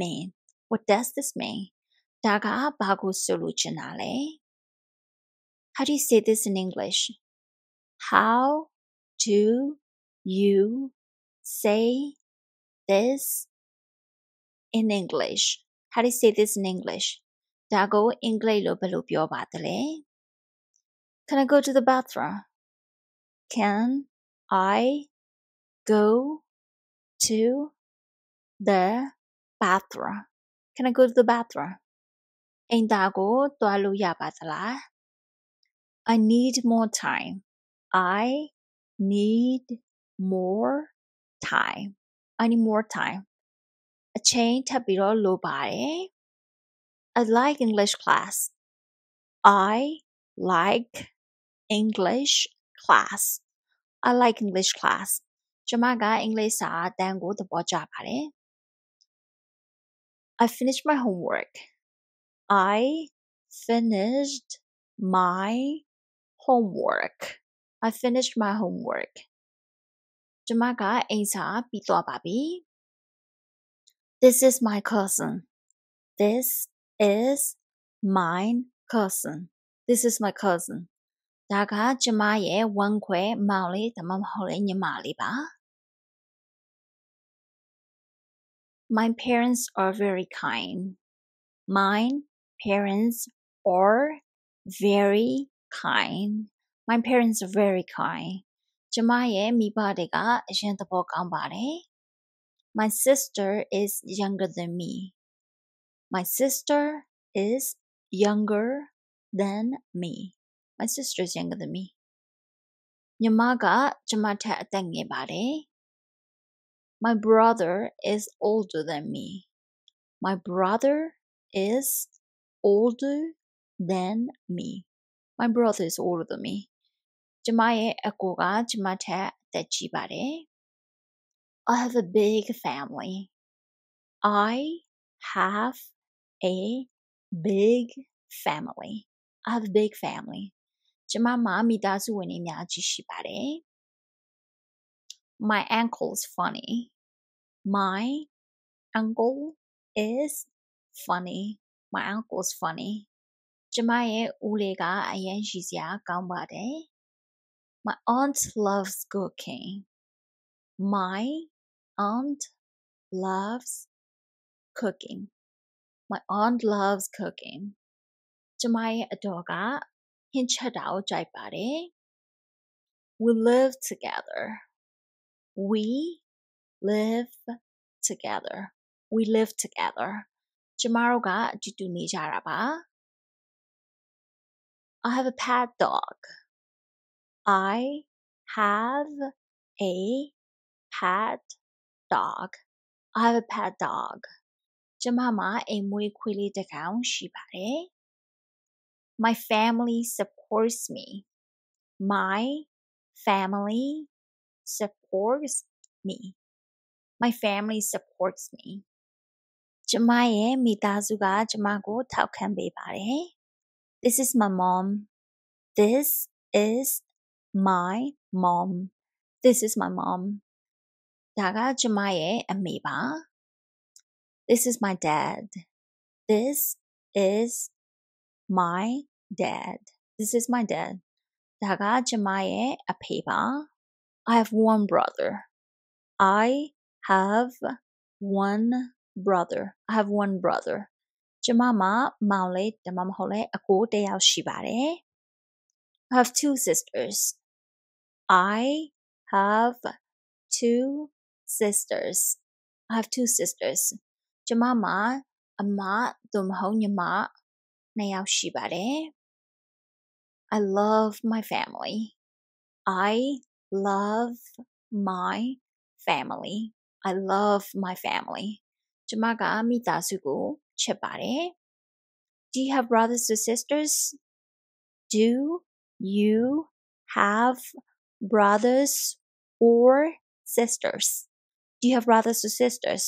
mean? What does this mean? ဒါကဘာကိုဆိုလိုချင်တာလဲ How do you say this in English? How do you say this in English? How do you say this in English? ဒါကိုအင်္ဂလိပ်လိုဘယ်လိုပြောပါသလဲ Can I go to the bathroom? Can I go to the bathroom? Can I go to the bathroom? အိမ်သာကိုသွားလို့ရပါသလား I need more time. I need more time. I need more time. အချိန်ထပ်ပြီးတော့လိုပါတယ် I like English class. I like English class. I like English class. ကျွန်မကအင်္ဂလိပ်စာအတန်းကိုသဘောကျပါတယ် I finished my homework. I finished my homework. I finished my homework. ကျွန်မကအိမ်စာပြီးသွားပါပြီ This is my cousin. This is my cousin. This is my cousin. ဒါကကျွန်မရဲ့ဝမ်းခွဲမောင်လေးဒါမှမဟုတ်လေညီမလေးပါ My parents are very kind. My parents are very kind. My parents are very kind. ကျွန်မရဲ့မိဘတွေကအရင်သဘောကောင်းပါတယ် My sister is younger than me. My sister is younger than me. My sister is younger than me. ညီမကကျွန်မထက်အသက်ငယ်ပါတယ် My brother is older than me. My brother is older than me. My brother is older than me. ကျွန်မရဲ့အကိုကကျွန်မထက်အသက်ကြီးပါတယ် I have a big family. I have a big family. I have a big family. ကျွန်မမှာမိသားစုဝင်တွေအများကြီးရှိပါတယ် My uncle is funny. My uncle is funny. My uncle is funny. ကျွန်မရဲ့ဦးလေးကအရင်ရှိစရာကောင်းပါတယ် My aunt loves cooking. My aunt loves cooking. My aunt loves cooking. ကျွန်မရဲ့အတော်ကဟင်းချက်တာကိုကြိုက်ပါတယ် We live together. We live together. We live together. ကျွန်မတို့ကအတူတူနေကြတာပါ I have a pet dog. I have a pet dog. I have a pet dog. ကျွန်မမှာအိမ်မွေးခွေးလေးတစ်ကောင်ရှိပါတယ် My family supports me. My family supports me. My family supports me. ကျွန်မရဲ့မိသားစုကကျွန်မကိုထောက်ခံပေးပါတယ် This is my mom. This is my mom. This is my mom. ဒါကကျွန်မရဲ့အမေပါ This is my dad. This is my dad. This is my dad. ဒါကကျွန်မရဲ့အဖေပါ I have one brother. I have one brother. I have one brother. ကျွန်မမှာမောင်လေးဒါမှမဟုတ်လေအကိုတစ်ယောက်ရှိပါတယ် I have two sisters. I have two sisters. I have two sisters. ကျွန်မမှာအမသို့မဟုတ်ညီမနှစ်ယောက်ရှိပါတယ် I love my family. I love my family. I love my family. ကျွန်မကမိသားစုကိုချစ်ပါတယ် Do you have brothers or sisters? Do you have brothers or sisters? Do you have brothers or sisters?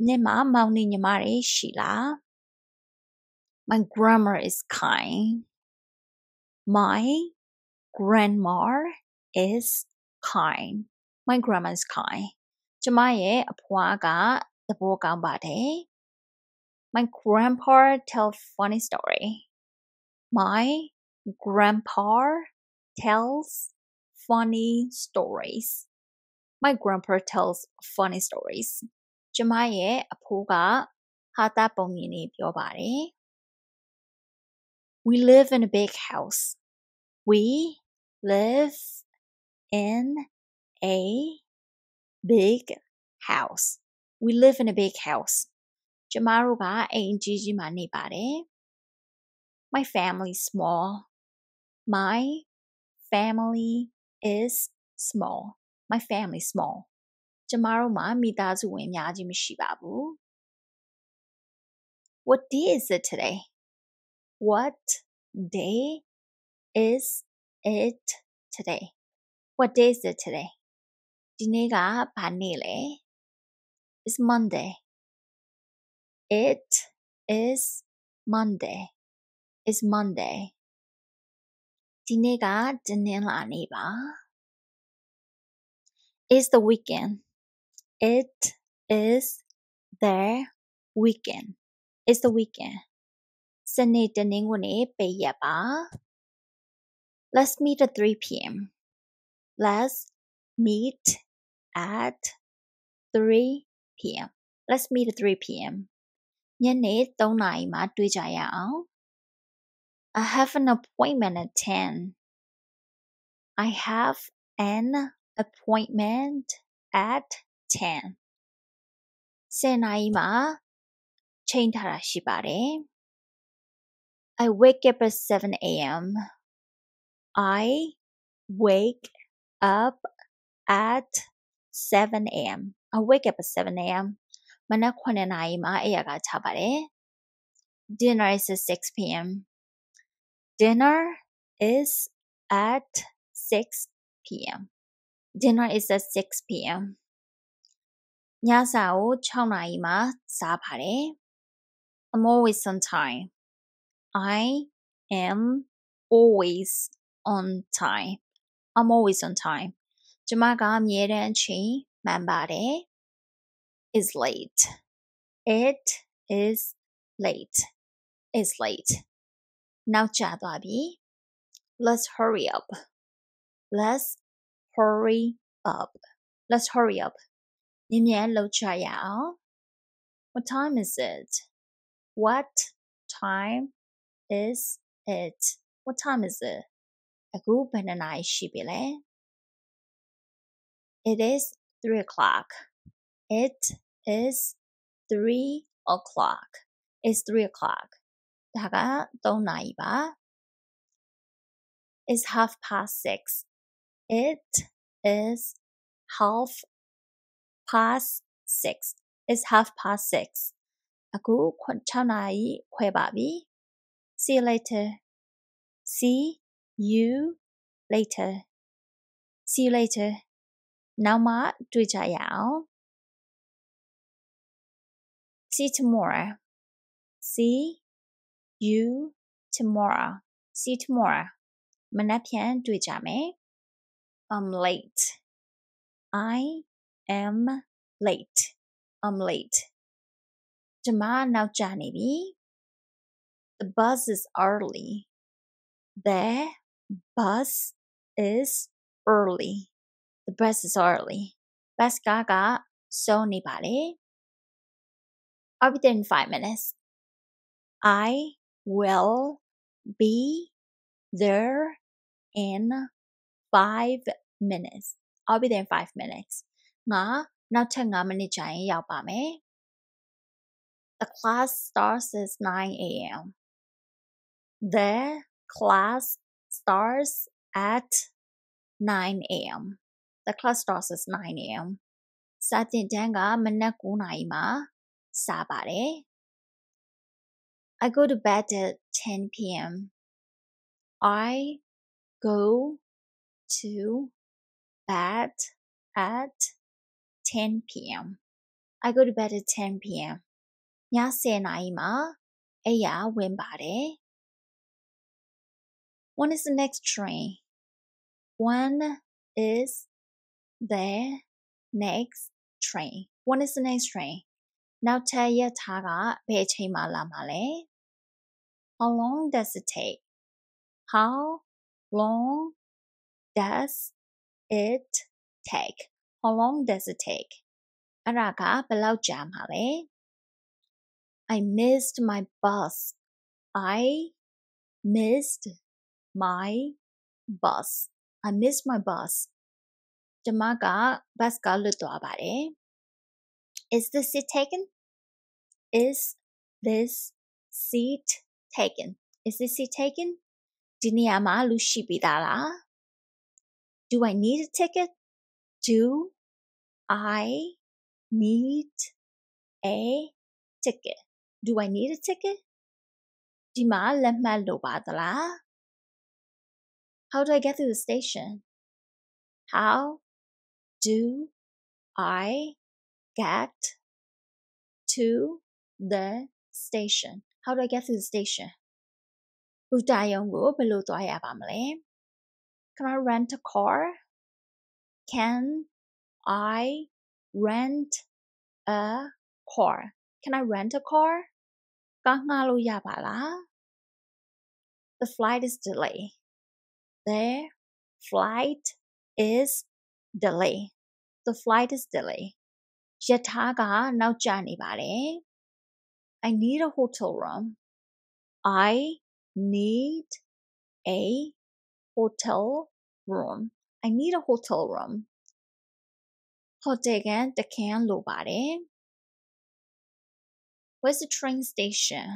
နင့်မှာမောင်နှင့်ညီမတွေရှိလား My grandma is kind. My grandma is kind. My grandma is kind. ကျမရဲ့အဖွားကသဘောကောင်းပါတယ် My grandpa tells funny story. My grandpa tells funny stories. My grandpa tells funny stories. ကျမရဲ့အဖိုးကဟာတာပုံမြင်နေပြောပါတယ် We live in a big house. We live in a big house. We live in a big house. ကျမတို့ကအိမ်ကြီးကြီးမှာနေပါတယ် My family is small. My family is small. My family is small. ကျမတို့မှာမိသားစုဝင်အများကြီးမရှိပါဘူး What day is it today? What day is it today? What day is it today? ဒီနေ့ကဘာနေ့လဲ It's Monday. It is Monday. It's Monday. ဒီနေ့ကတနင်္လာနေ့ပါ It's the weekend. It is the weekend. It's the weekend. စနေတနင်္ဂနွေနေ့ပိတ်ရက်ပါ Let's meet at 3 p.m. Let's meet at 3 p.m. Let's meet at 3 p.m. ညနေ3နာရီမှာတွေ့ကြရအောင် I have an appointment at 10. I have an appointment at 10. 10နာရီမှာချိန်ထားတာရှိပါတယ် I wake up at 7 a.m. I wake up at 7 a.m. I wake up at 7 a.m. မနက်9နာရီမှာအိယာကချပါတယ် Dinner is at 6 p.m. Dinner is at 6 p.m. Dinner is at 6 p.m. ညစာကို6နာရီမှာစားပါတယ် I'm always on time. I am always on time. I'm always on time. ကျမကအမြဲတမ်းအချိန်မှန်ပါတယ် is late. It is late. It's late. နောက်ကျသွားပြီ Let's hurry up. Let's hurry up. Let's hurry up. မြန်မြန်လုပ်ကြရအောင် What time is it? What time is it? What time is it? အခုဘယ်နှစ်နာရီရှိပြီလဲ It is 3 o'clock. It is 3 o'clock. It's 3 o'clock. ဒါက3နာရီပါ It's 6:30. It is 6:30. It's 6:30. အခု6နာရီခွဲပါပြီ See you later. See you later. See you later. နောက်မှတွေ့ကြရအောင် See you tomorrow. See you tomorrow. See you tomorrow. မနက်ဖြန်တွေ့ကြမယ် I'm late. I am late. I'm late. ကျမနောက်ကျနေပြီ The bus is early. The bus is early. The bus is early. Bus ကစောနေပါလေ I'll be there in 5 minutes. I will be there in 5 minutes. I'll be there in 5 minutes. ငါနောက်ထပ်5မိနစ်ကြာရင်ရောက်ပါမယ် The class starts at 9 a.m. The class starts at 9 a.m. The class starts at 9 a.m. စာသင်တန်းကမနက်9နာရီမှာစပါတယ် I go to bed at 10 p.m. I go to bed at 10 p.m. I go to bed at 10 p.m. ည10နာရီမှာအိပ်ယာဝင်ပါတယ် When is the next train? When is the next train? When is the next train? နောက်ထပ်ရထားကဘယ်အချိန်မှလာမှာလဲ How long does it take? How long does it take? How long does it take? အဲ့ဒါကဘယ်လောက်ကြာမှာလဲ I missed my bus. I missed my bus. I missed my bus. ကျမက bus ကလွတ်သွားပါတယ် Is the seat taken? Is this seat taken? Is this seat taken? ဒီနေရာမှာလူရှိပြီးသားလား Do I need a ticket? Do I need a ticket? Do I need a ticket? ဒီမှာလက်မှတ်လိုပါသလား How do I get to the station? How do I get to the station? How do I get to the station? ဘူတာရုံကိုဘယ်လိုသွားရပါမလဲ Can I rent a car? Can I rent a car? Can I rent a car? ကားငှားလို့ရပါလား The flight is delayed. The flight is delayed. The flight is delayed. ရထားကနောက်ကျနေပါတယ် I need a hotel room. I need a hotel room. I need a hotel room. ဟိုတယ်ကတခန်းလိုပါတယ် Where's the train station?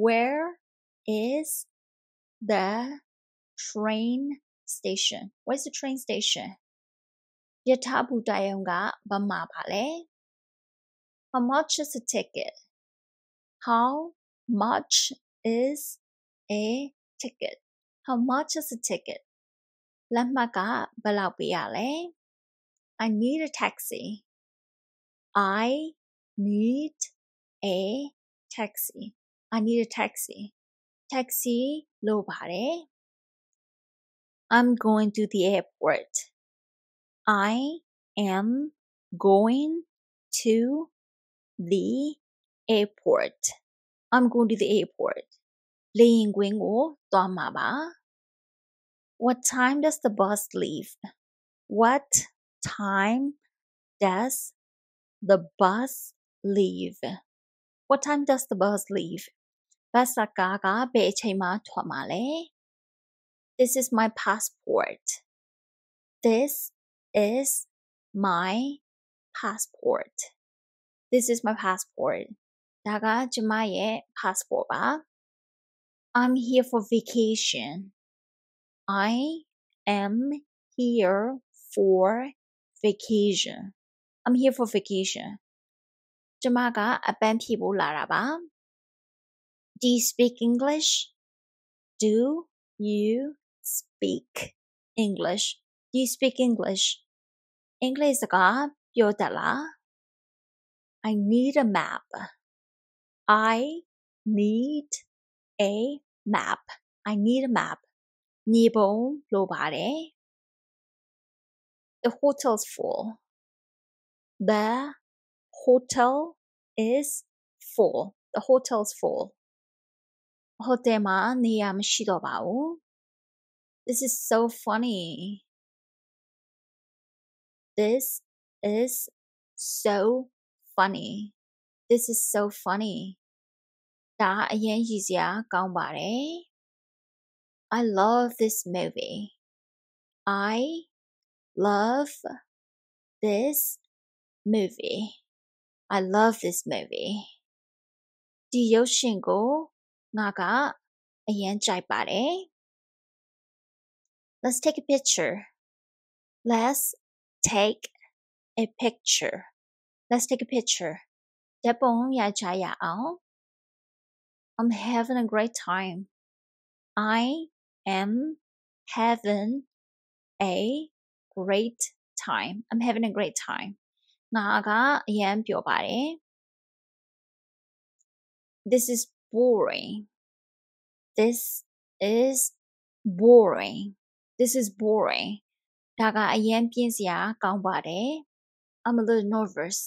Where is the train station? Where's the train station? ရထားဘူတာရုံကဘယ်မှာပါလဲ How much is a ticket? How much is a ticket? How much is a ticket? လက်မှတ်ကဘယ်လောက်ပေးရလဲ I need a taxi. I need a taxi. I need a taxi. Taxi လိုပါတယ် I'm going to the airport. I am going to the airport. I'm going to the airport. လေယာဉ်ကွင်းကိုသွားမှာပါ What time does the bus leave? What time does the bus leave? What time does the bus leave? ဘတ်စကားကဘယ်အချိန်မှထွက်မှာလဲ This is my passport. This is my passport. This is my passport. ဒါကကျမရဲ့ passport ပါ I'm here for vacation. I am here for vacation. I'm here for vacation. ကျမကအပန်းဖြေဖို့လာတာပါ Do you speak English? Do you speak English? Do you speak English? အင်္ဂလိပ်စကားပြောတတ်လား I need a map. I need a map. I need a map. မြေပုံလိုပါတယ် The hotel's full. The hotel is full. The hotel's full. ဟိုတယ်မှာနေရာမရှိတော့ပါဘူး This is so funny. This is so funny. This is so funny. ဒါအရင်ရည်စရာကောင်းပါတယ် I love this movie. I love this movie. I love this movie. ဒီရုပ်ရှင်ကိုငါကအရင်ကြိုက်ပါတယ် Let's take a picture. Let's take a picture. Let's take a picture. ဓာတ်ပုံရိုက်ကြရအောင် I'm having a great time. I am having a great time. I'm having a great time. ငါကအရမ်းပျော်ပါတယ် This is boring. This is boring. This is boring. ဒါကအရမ်းပြင်းစရာကောင်းပါတယ် I'm a little nervous.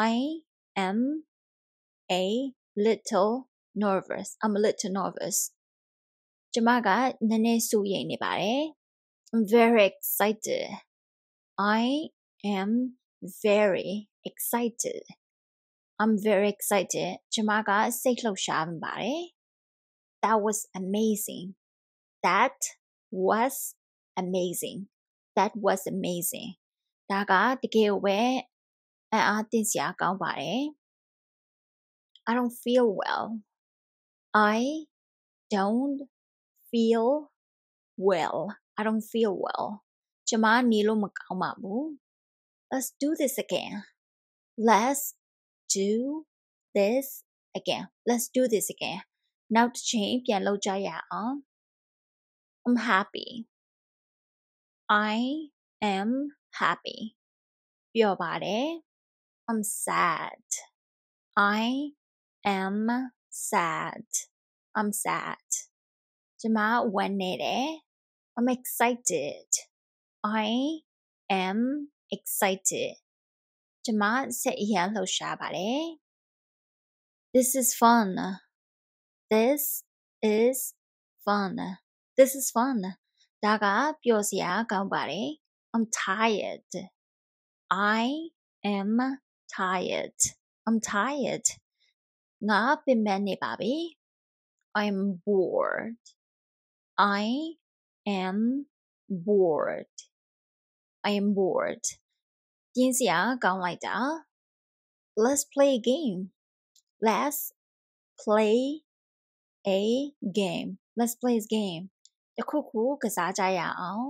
I am a little nervous. I'm a little nervous. ကျမကနည်းနည်းစိုးရိမ်နေပါတယ် I'm very excited. I am very excited. I'm very excited. ကျမကစိတ်လှုပ်ရှားနေပါတယ် That was amazing. That was amazing. That was amazing. ဒါကတကယ်ကိုပဲအံ့အားသင့်စရာကောင်းပါတယ် I don't feel well. I don't feel well. I don't feel well. ကျမနေလို့မကောင်းပါဘူး Let's do this again. Let's do this again. Let's do this again. နောက်တစ်ချိန်ပြန်လုပ်ကြရအောင် I'm happy. I am happy. ပျော်ပါတယ် I'm sad. I am sad. I'm sad. ကျမဝမ်းနေတယ် I'm excited. I am excited. ကျမစိတ်အရမ်းလှုပ်ရှားပါတယ် This is fun. This is fun. This is fun. ဒါကပျော်စရာကောင်းပါတယ် I'm tired. I am tired. I'm tired. ငါပင်ပန်းနေပါပြီ I'm bored. I am bored. I am bored. ပြင်းစရာကောင်းလိုက်တာ Let's play a game. Let's play a game. Let's play a game. တခုခုကစားကြရအောင်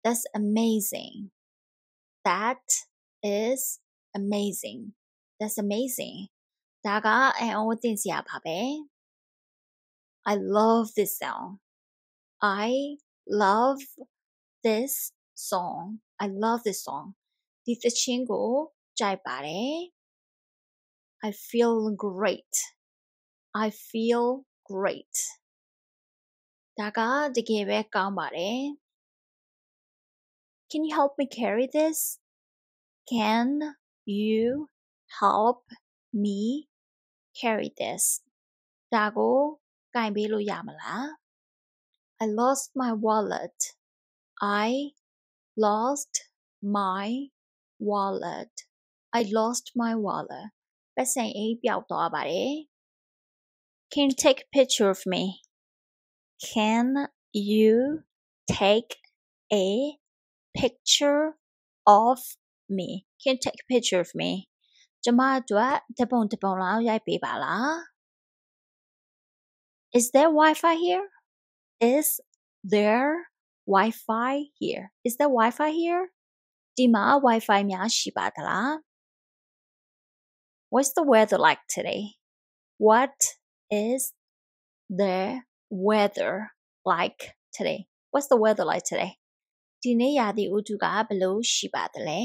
That's amazing. That is amazing. That's amazing. ဒါကအံ့ဩသင့်စရာပါပဲ I love this song. I love this song. I love this song. ဒီသချင်းကိုကြိုက်ပါတယ် I feel great. I feel great. ဒါကတကယ်ပဲကောင်းပါတယ် Can you help me carry this? Can you help me carry this? ဒါကိုကင်ပေးလို့ရမလား I lost my wallet. I lost my wallet. I lost my wallet. ပတ်စံအိတ်ပျောက်သွားပါတယ် Can you take a picture of me? Can you take a picture of me? Can you take a picture of me? ကျမအတွက်တပုံလောက်ရိုက်ပေးပါလား Is there Wi-Fi here? Is there Wi-Fi here? Is there Wi-Fi here? ဒီမှာ Wi-Fi များရှိပါသလား What's the weather like today? What is the weather like today? What's the weather like today? ဒီနေ့ရာသီဥတုကဘယ်လိုရှိပါသလဲ